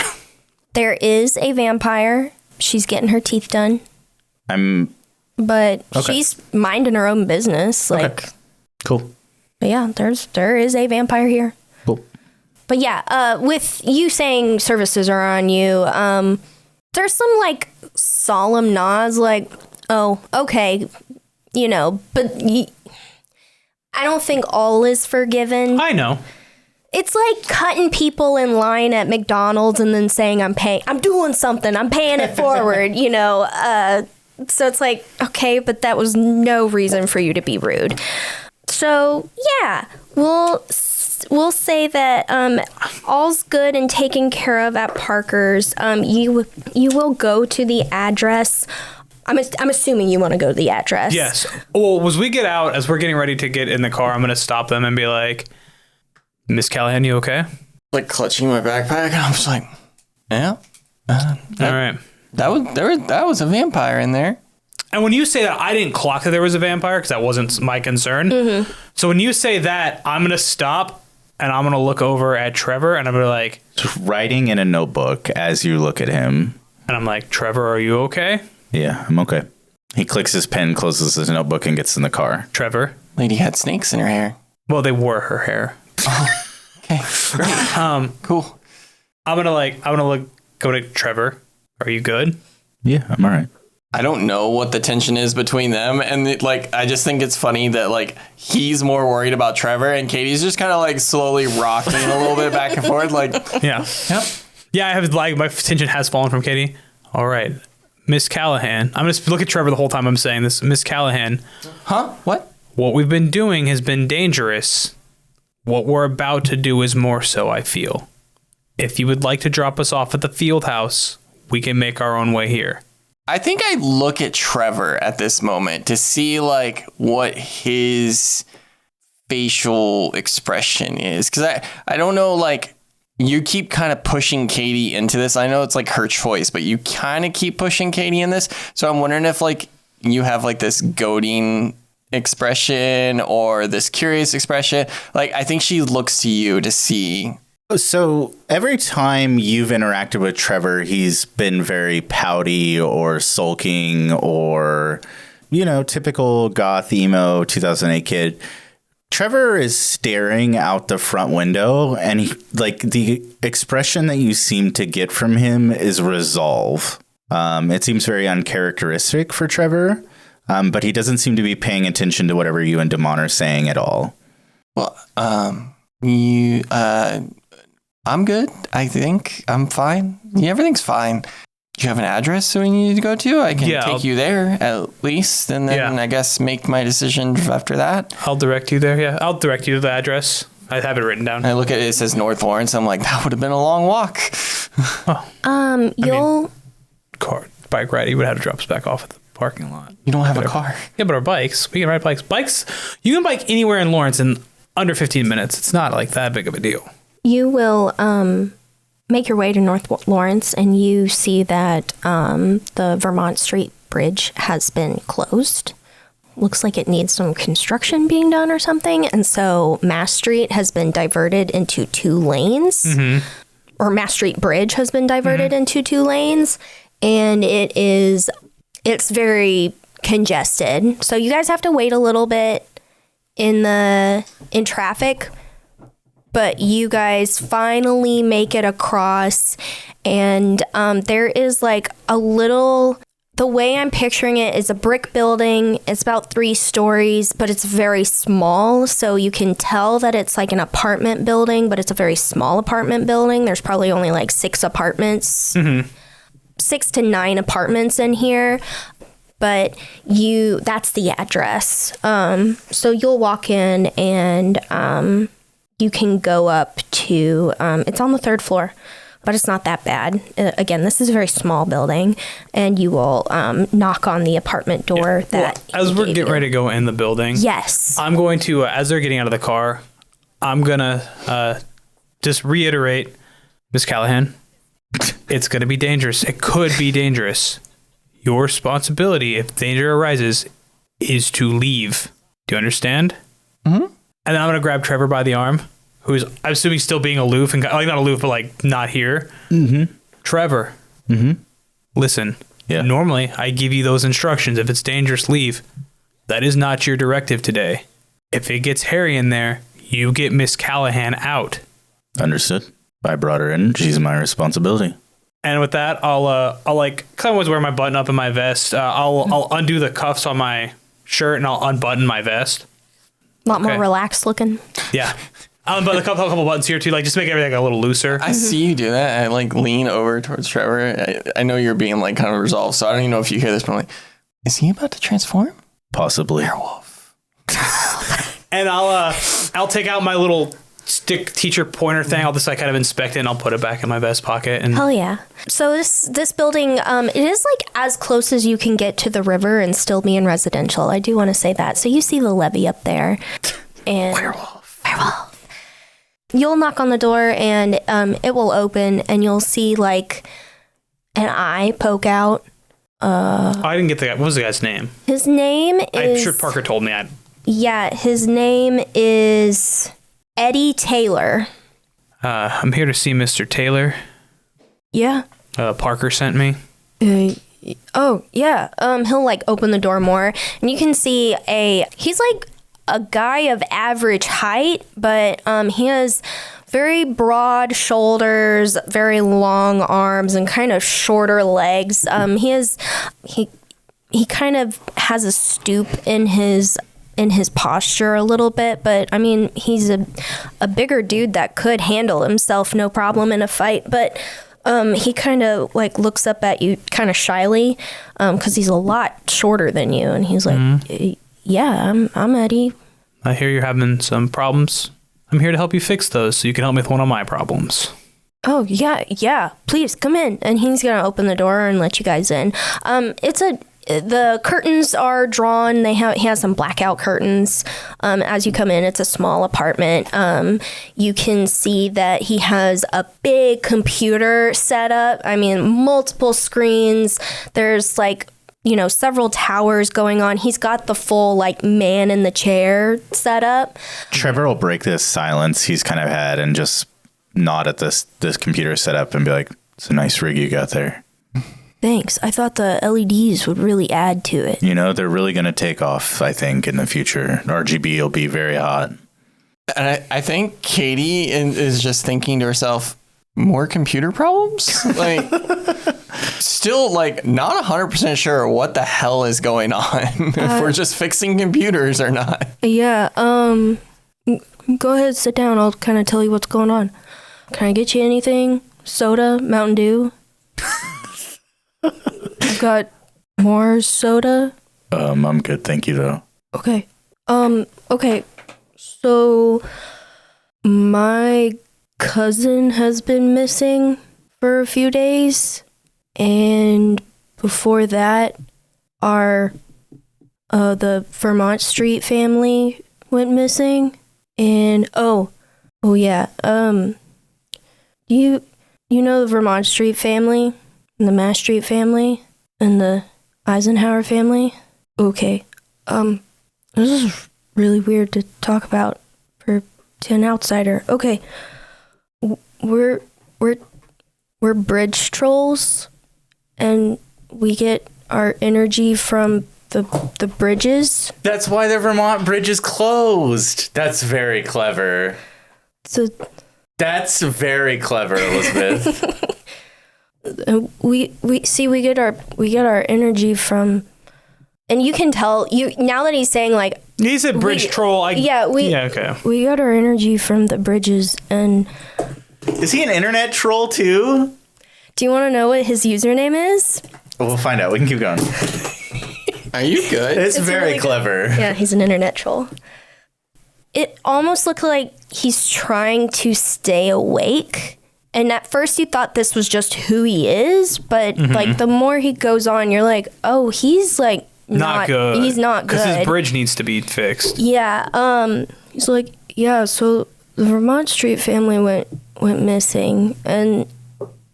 [SPEAKER 4] There is a vampire. She's getting her teeth done. But she's minding her own business.
[SPEAKER 2] Cool.
[SPEAKER 4] But yeah, there is a vampire here.
[SPEAKER 2] Cool.
[SPEAKER 4] But yeah, with you saying services are on you, there's some solemn nods oh, okay. but I don't think all is forgiven.
[SPEAKER 3] I know.
[SPEAKER 4] It's like cutting people in line at McDonald's and then saying, I'm doing something, I'm paying it forward, So it's like, okay, but that was no reason for you to be rude. So, yeah, we'll say that all's good and taken care of at Parker's. You will go to the address. I'm assuming you want to go to the address.
[SPEAKER 3] Yes. Well, as we get out, as we're getting ready to get in the car, I'm going to stop them and be like, Miss Callahan, you okay?
[SPEAKER 1] Like clutching my backpack, and I'm just like, yeah.
[SPEAKER 3] All right.
[SPEAKER 1] That was a vampire in there.
[SPEAKER 3] And when you say that, I didn't clock that there was a vampire because that wasn't my concern. Mm-hmm. So when you say that, I'm going to stop and I'm going to look over at Trevor and I'm going to like...
[SPEAKER 2] Just writing in a notebook as you look at him.
[SPEAKER 3] And I'm like, Trevor, are you okay?
[SPEAKER 2] Yeah, I'm okay. He clicks his pen, closes his notebook, and gets in the car.
[SPEAKER 3] Trevor?
[SPEAKER 1] Lady had snakes in her hair.
[SPEAKER 3] Well, they were her hair.
[SPEAKER 1] Oh, okay, great. Cool.
[SPEAKER 3] I'm gonna go to Trevor. Are you good?
[SPEAKER 2] Yeah, I'm all right.
[SPEAKER 1] I don't know what the tension is between them, and I just think it's funny that he's more worried about Trevor, and Katie's just kind of slowly rocking a little bit back and forth,
[SPEAKER 3] yeah, yep, yeah. I have my tension has fallen from Katie. All right, Miss Callahan. I'm gonna look at Trevor the whole time I'm saying this. Miss Callahan.
[SPEAKER 1] Huh? What?
[SPEAKER 3] What we've been doing has been dangerous. What we're about to do is more so, I feel. If you would like to drop us off at the Fieldhouse, we can make our own way here.
[SPEAKER 1] I think I look at Trevor at this moment to see what his facial expression is. Because I don't know, you keep kind of pushing Katie into this. I know it's her choice, but you kind of keep pushing Katie in this. So I'm wondering if you have this goading expression or this curious expression. I think she looks to you to see.
[SPEAKER 2] So every time you've interacted with Trevor, he's been very pouty or sulking or, typical goth emo 2008 kid. Trevor is staring out the front window, and the expression that you seem to get from him is resolve. It seems very uncharacteristic for Trevor. But he doesn't seem to be paying attention to whatever you and Duman are saying at all.
[SPEAKER 1] Well, I'm good. I think I'm fine. Yeah, everything's fine. Do you have an address we need to go to? I can take you there at least, and then I guess make my decision after that.
[SPEAKER 3] I'll direct you there. Yeah, I'll direct you to the address. I have it written down.
[SPEAKER 1] I look at it. It says North Lawrence. I'm like, that would have been a long walk.
[SPEAKER 3] Bike ride. You would have to drop us back off at the parking lot.
[SPEAKER 1] You don't have a car.
[SPEAKER 3] Yeah, but our bikes. We can ride bikes. You can bike anywhere in Lawrence in under 15 minutes. It's not that big of a deal.
[SPEAKER 4] You will make your way to North Lawrence, and you see that the Vermont Street Bridge has been closed. Looks like it needs some construction being done or something. And so Mass Street has been diverted into 2 lanes. Mm-hmm. Or Mass Street Bridge has been diverted into 2 lanes. And it's very congested. So you guys have to wait a little bit in traffic. But you guys finally make it across, and there is a little, the way I'm picturing it is a brick building. It's about 3 stories, but it's very small. So you can tell that it's an apartment building, but it's a very small apartment building. There's probably only 6 apartments, 6 to 9 apartments in here. But that's the address. So you'll walk in and you can go up to, it's on the 3rd floor, but it's not that bad. Again, this is a very small building, and you will knock on the apartment door
[SPEAKER 3] as we're getting ready to go in the building.
[SPEAKER 4] Yes.
[SPEAKER 3] I'm going to, as they're getting out of the car, I'm going to just reiterate, Miss Callahan, it's going to be dangerous. It could be dangerous. Your responsibility, if danger arises, is to leave. Do you understand? Mm-hmm. And then I'm going to grab Trevor by the arm, who's, I'm assuming, still being aloof, and not aloof, but not here. Mm-hmm. Trevor, listen, normally I give you those instructions. If it's dangerous, leave. That is not your directive today. If it gets hairy in there, you get Miss Callahan out.
[SPEAKER 2] Understood. I brought her in. She's my responsibility.
[SPEAKER 3] And with that, I'll cause I always wear my button up in my vest. I'll undo the cuffs on my shirt and I'll unbutton my vest.
[SPEAKER 4] A lot more
[SPEAKER 3] Okay.
[SPEAKER 4] relaxed looking.
[SPEAKER 3] Yeah. I'll unbutton a couple buttons here too, like just make everything a little looser.
[SPEAKER 1] I see you do that. I like lean over towards Trevor. I know you're being like kind of resolved, so I don't even know if you hear this, but I'm like, is he about to transform?
[SPEAKER 2] Possibly.
[SPEAKER 1] Werewolf.
[SPEAKER 3] And I'll take out my little stick teacher pointer thing. I'll just like kind of inspect it and I'll put it back in my vest pocket. And
[SPEAKER 4] Hell yeah. So this building, it is like as close as you can get to the river and still be in residential. I do want to say that. So you see the levee up there. And
[SPEAKER 1] Werewolf.
[SPEAKER 4] You'll knock on the door and it will open and you'll see like an eye poke out.
[SPEAKER 3] I didn't get the guy. What was the guy's name?
[SPEAKER 4] His name
[SPEAKER 3] I'm
[SPEAKER 4] is...
[SPEAKER 3] sure Parker told me.
[SPEAKER 4] his name is Eddie Taylor.
[SPEAKER 3] I'm here to see Mr. Taylor.
[SPEAKER 4] Yeah.
[SPEAKER 3] Parker sent me.
[SPEAKER 4] Oh, yeah. He'll like open the door more and you can see he's like a guy of average height, but he has very broad shoulders, very long arms, and kind of shorter legs. He kind of has a stoop in his posture a little bit, but I mean he's a bigger dude that could handle himself no problem in a fight, but he kind of like looks up at you kind of shyly because he's a lot shorter than you, and he's like, yeah, I'm Eddie.
[SPEAKER 3] I hear you're having some problems. I'm here to help you fix those so you can help me with one of my problems.
[SPEAKER 4] Oh, yeah, please come in. And he's gonna open the door and let you guys in. The curtains are drawn. He has some blackout curtains. As you come in, it's a small apartment. You can see that he has a big computer set up. I mean, multiple screens. There's like, several towers going on. He's got the full like man in the chair set up.
[SPEAKER 2] Trevor will break this silence he's kind of had and just nod at this computer setup and be like, it's a nice rig you got there.
[SPEAKER 4] Thanks. I thought the LEDs would really add to it.
[SPEAKER 2] They're really going to take off, I think, in the future. RGB will be very hot.
[SPEAKER 1] And I think Katie is just thinking to herself, more computer problems? Like, still, like, not 100% sure what the hell is going on. If we're just fixing computers or not.
[SPEAKER 4] Yeah, go ahead, sit down. I'll kind of tell you what's going on. Can I get you anything? Soda? Mountain Dew? I've got more soda.
[SPEAKER 2] I'm good, thank you, though.
[SPEAKER 4] Okay. Okay. So, my cousin has been missing for a few days, and before that, the Vermont Street family went missing, and oh yeah, you know the Vermont Street family, and the Mass Street family, and the Eisenhower family? Okay, this is really weird to talk about to an outsider. Okay. We're bridge trolls, and we get our energy from the bridges.
[SPEAKER 2] That's why the Vermont Bridge is closed. That's very clever.
[SPEAKER 4] So
[SPEAKER 2] That's very clever, Elizabeth.
[SPEAKER 4] we get our energy from, and you can tell now that he's saying like
[SPEAKER 3] He said bridge troll.
[SPEAKER 4] Okay. We got our energy from the bridges, and
[SPEAKER 2] Is he an internet troll too?
[SPEAKER 4] do you want to know what his username is?
[SPEAKER 2] We'll find out. We can keep going.
[SPEAKER 1] Are you good?
[SPEAKER 2] It's very
[SPEAKER 4] really
[SPEAKER 2] clever.
[SPEAKER 4] Yeah, he's an internet troll. It almost looked like he's trying to stay awake. And at first you thought this was just who he is, but like the more he goes on, you're like, oh, he's like
[SPEAKER 3] Not good.
[SPEAKER 4] He's not good.
[SPEAKER 3] Because his bridge needs to be fixed.
[SPEAKER 4] Yeah. He's like, yeah, so the Vermont Street family went missing, and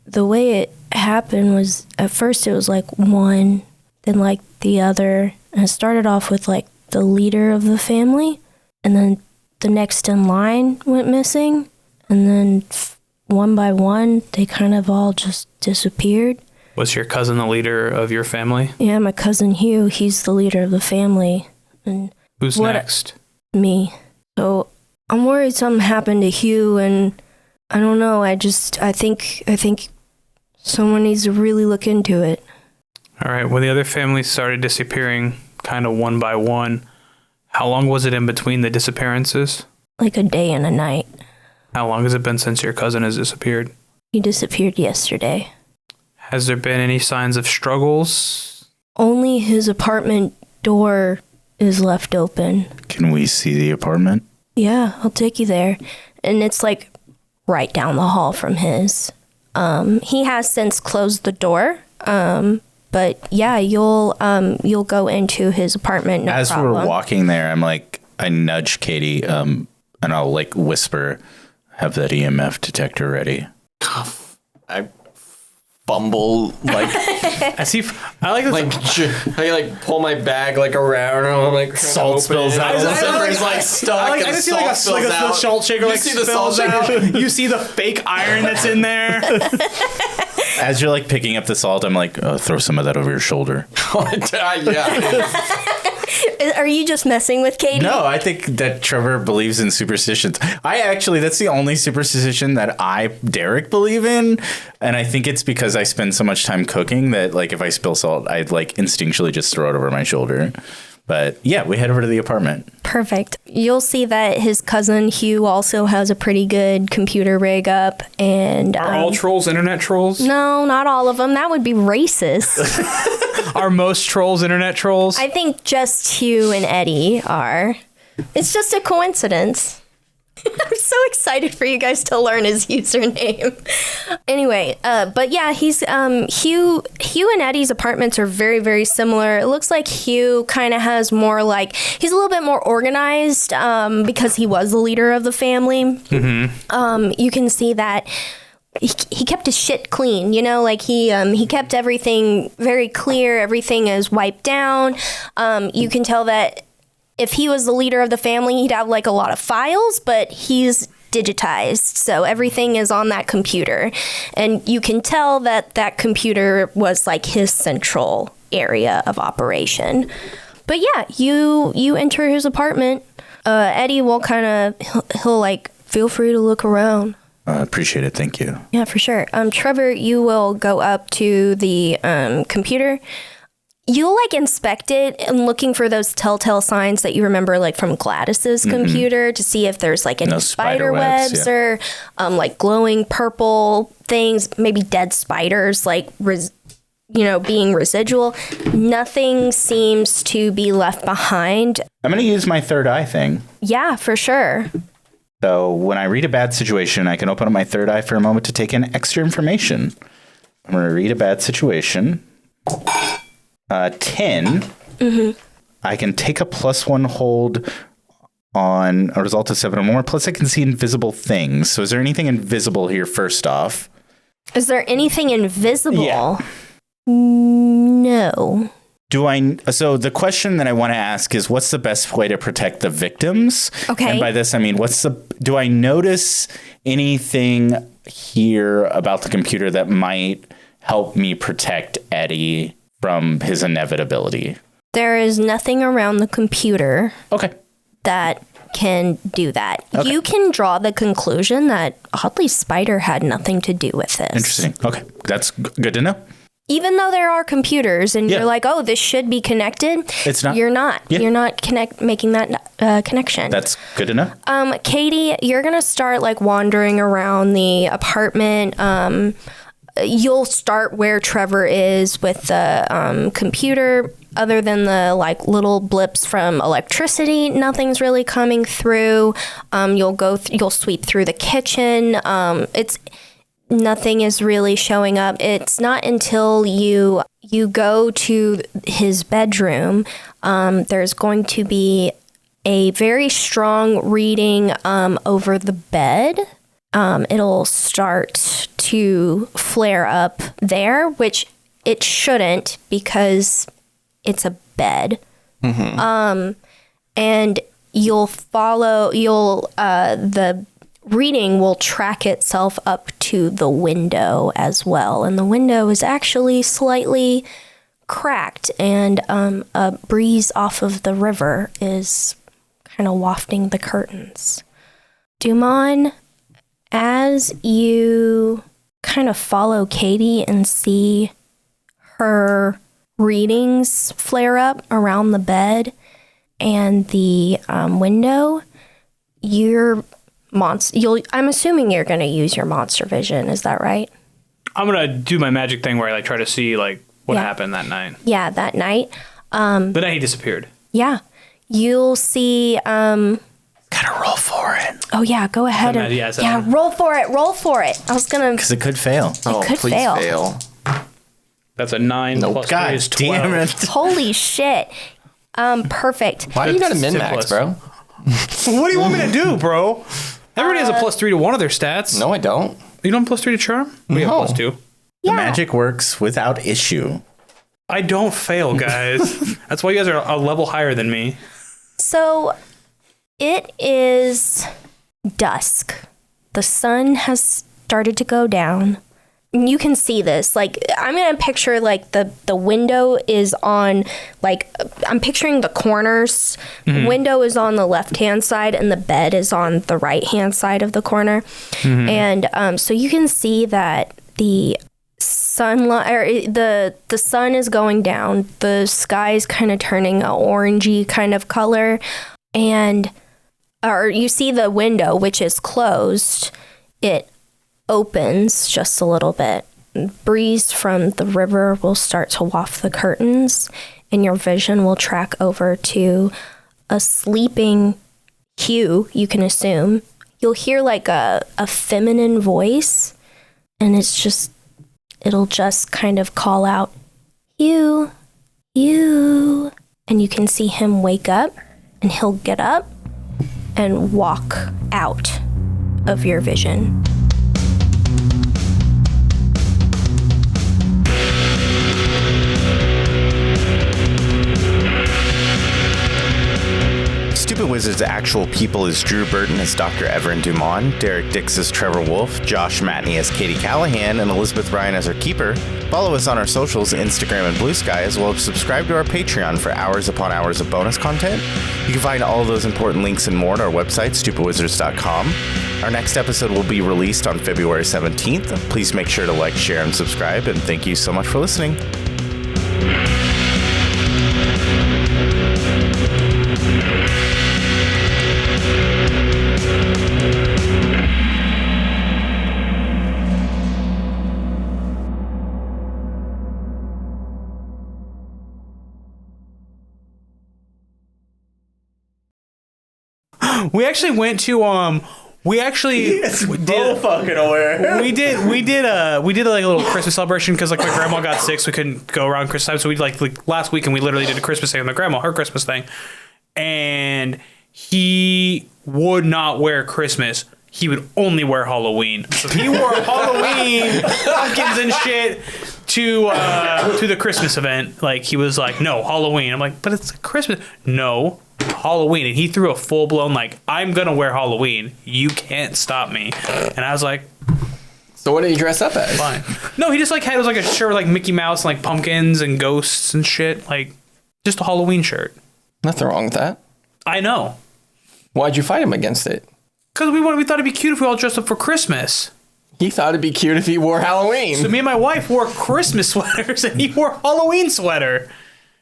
[SPEAKER 4] the way it happened was at first it was like one, then like the other, and it started off with like the leader of the family, and then the next in line went missing, and then one by one they kind of all just disappeared.
[SPEAKER 3] Was your cousin the leader of your family?
[SPEAKER 4] Yeah, my cousin Hugh, he's the leader of the family. And
[SPEAKER 3] Who's next?
[SPEAKER 4] Me. So I'm worried something happened to Hugh, and I don't know. I think someone needs to really look into it.
[SPEAKER 3] All right. When the other families started disappearing, kind of one by one. How long was it in between the disappearances?
[SPEAKER 4] Like a day and a night.
[SPEAKER 3] How long has it been since your cousin has disappeared?
[SPEAKER 4] He disappeared yesterday.
[SPEAKER 3] Has there been any signs of struggles?
[SPEAKER 4] Only his apartment door is left open.
[SPEAKER 2] Can we see the apartment?
[SPEAKER 4] Yeah, I'll take you there. And it's like right down the hall from his. He has since closed the door. But yeah, you'll go into his apartment. No
[SPEAKER 2] As
[SPEAKER 4] problem.
[SPEAKER 2] we're walking there, I'm like, I nudge Katie, and I'll like whisper, have that EMF detector ready.
[SPEAKER 1] I fumble like I pull my bag like around and I'm like
[SPEAKER 2] Salt spills out.
[SPEAKER 1] The zipper's like stuck.
[SPEAKER 3] I just see like a salt shaker like
[SPEAKER 1] see the salt shaker.
[SPEAKER 3] You see the fake iron that's in there.
[SPEAKER 2] As you're like picking up the salt, I'm like, throw some of that over your shoulder.
[SPEAKER 1] Yeah.
[SPEAKER 4] Are you just messing with Katie?
[SPEAKER 2] No, I think that Trevor believes in superstitions. That's the only superstition that Derek, believe in. And I think it's because I spend so much time cooking that like if I spill salt, I'd like instinctually just throw it over my shoulder. But yeah, we head over to the apartment.
[SPEAKER 4] Perfect. You'll see that his cousin Hugh also has a pretty good computer rig up. And
[SPEAKER 3] Are all trolls internet trolls?
[SPEAKER 4] No, not all of them. That would be racist.
[SPEAKER 3] Are most trolls internet trolls?
[SPEAKER 4] I think just Hugh and Eddie are. It's just a coincidence. I'm so excited for you guys to learn his username. Anyway, but yeah, he's Hugh and Eddie's apartments are very, very similar. It looks like Hugh kind of has more like he's a little bit more organized because he was the leader of the family. Mm-hmm. You can see that he kept his shit clean, like he kept everything very clear. Everything is wiped down. You can tell that if he was the leader of the family, he'd have like a lot of files, but he's digitized. So everything is on that computer. And you can tell that that computer was like his central area of operation. But yeah, you enter his apartment. Eddie will he'll like, feel free to look around.
[SPEAKER 2] Appreciate it. Thank you.
[SPEAKER 4] Yeah, for sure. Trevor, you will go up to the computer. You'll like inspect it and looking for those telltale signs that you remember like from Gladys's computer to see if there's like any spider webs or like glowing purple things, maybe dead spiders like being residual. Nothing seems to be left behind.
[SPEAKER 2] I'm going to use my third eye thing.
[SPEAKER 4] Yeah, for sure.
[SPEAKER 2] So when I read a bad situation, I can open up my third eye for a moment to take in extra information. I'm going to read a bad situation. 10. Mm-hmm. I can take a +1 hold on a result of 7 or more. Plus, I can see invisible things. So is there anything invisible here first off?
[SPEAKER 4] Is there anything invisible?
[SPEAKER 2] Yeah.
[SPEAKER 4] No.
[SPEAKER 2] So the question that I want to ask is, what's the best way to protect the victims?
[SPEAKER 4] Okay.
[SPEAKER 2] And by this, I mean, do I notice anything here about the computer that might help me protect Eddie from his inevitability?
[SPEAKER 4] There is nothing around the computer.
[SPEAKER 2] Okay.
[SPEAKER 4] That can do that.
[SPEAKER 2] Okay.
[SPEAKER 4] You can draw the conclusion that oddly Spider had nothing to do with this.
[SPEAKER 2] Interesting. Okay. That's good to know.
[SPEAKER 4] Even though there are computers and you're like, oh, this should be connected.
[SPEAKER 2] It's not.
[SPEAKER 4] You're not.
[SPEAKER 2] Yeah.
[SPEAKER 4] You're not making that connection.
[SPEAKER 2] That's good to know.
[SPEAKER 4] Katie, you're going to start like wandering around the apartment. You'll start where Trevor is with the computer. Other than the like little blips from electricity, nothing's really coming through. You'll sweep through the kitchen. Nothing is really showing up. It's not until you go to his bedroom, there's going to be a very strong reading over the bed. It'll start to flare up there, which it shouldn't because it's a bed. Mm-hmm. And the reading will track itself up to the window as well. And the window is actually slightly cracked, and a breeze off of the river is kind of wafting the curtains. Duman, as you kind of follow Katie and see her readings flare up around the bed and the window, I'm assuming you're going to use your monster vision. Is that right?
[SPEAKER 3] I'm going to do my magic thing where I try to see like what happened that night.
[SPEAKER 4] Yeah, that night.
[SPEAKER 3] The night he disappeared.
[SPEAKER 4] Yeah. You'll see...
[SPEAKER 2] Gotta roll for it.
[SPEAKER 4] Oh, yeah. Go ahead. Roll for it. Roll for it. I was going to...
[SPEAKER 2] Because it could fail.
[SPEAKER 1] Oh,
[SPEAKER 4] could
[SPEAKER 1] please fail.
[SPEAKER 3] That's a 9 plus 3 is 12.
[SPEAKER 2] Damn it.
[SPEAKER 4] Holy shit. Perfect.
[SPEAKER 1] Why do you got a min-max, bro?
[SPEAKER 3] What do you want me to do, bro? Everybody has a plus 3 to one of their stats.
[SPEAKER 1] No, I don't.
[SPEAKER 3] You don't have plus 3 to charm? We have plus 2.
[SPEAKER 2] The magic works without issue.
[SPEAKER 3] I don't fail, guys. That's why you guys are a level higher than me.
[SPEAKER 4] So it is dusk. The sun has started to go down. You can see this. Like, I'm going to picture, like, the window is on, like, I'm picturing the corners. Mm-hmm. Window is on the left-hand side, and the bed is on the right-hand side of the corner. Mm-hmm. And so you can see that the sunlight, or the sun is going down. The sky is kind of turning an orangey kind of color. Or you see the window, which is closed. It opens just a little bit. Breeze from the river will start to waft the curtains, and your vision will track over to a sleeping Hugh, you can assume. You'll hear like a feminine voice, and it'll just kind of call out, Hugh, Hugh. And you can see him wake up, and he'll get up and walk out of your vision.
[SPEAKER 2] Stupid Wizard's actual people is Drew Burton as Dr. Evren Duman, Derek Dix as Trevor Wolffe, Josh Matney as Katie Callahan, and Elizabeth Rein as our keeper. Follow us on our socials, Instagram and Blue Sky, as well as subscribe to our Patreon for hours upon hours of bonus content. You can find all of those important links and more at our website, stupidwizards.com. Our next episode will be released on February 17th. Please make sure to like, share, and subscribe, and thank you so much for listening.
[SPEAKER 3] We actually went to
[SPEAKER 2] fucking aware.
[SPEAKER 3] we did like a little Christmas celebration because like my grandma got sick, so we couldn't go around Christmas time. So we like last weekend we literally did a Christmas thing with my grandma, her Christmas thing, and he would not wear Christmas. He would only wear Halloween. So he wore Halloween pumpkins and shit to the Christmas event. Like he was like, no, Halloween. I'm like, but it's Christmas. No, Halloween. And he threw a full blown like, I'm gonna wear Halloween. You can't stop me. And I was like,
[SPEAKER 1] so what did he dress up as?
[SPEAKER 3] Fine. No, he just like had, it was like a shirt with like Mickey Mouse and like pumpkins and ghosts and shit. Like just a Halloween shirt.
[SPEAKER 1] Nothing wrong with that.
[SPEAKER 3] I know.
[SPEAKER 1] Why'd you fight him against it?
[SPEAKER 3] Because we thought it'd be cute if we all dressed up for Christmas.
[SPEAKER 1] He thought it'd be cute if he wore Halloween.
[SPEAKER 3] So me and my wife wore Christmas sweaters and he wore a Halloween sweater.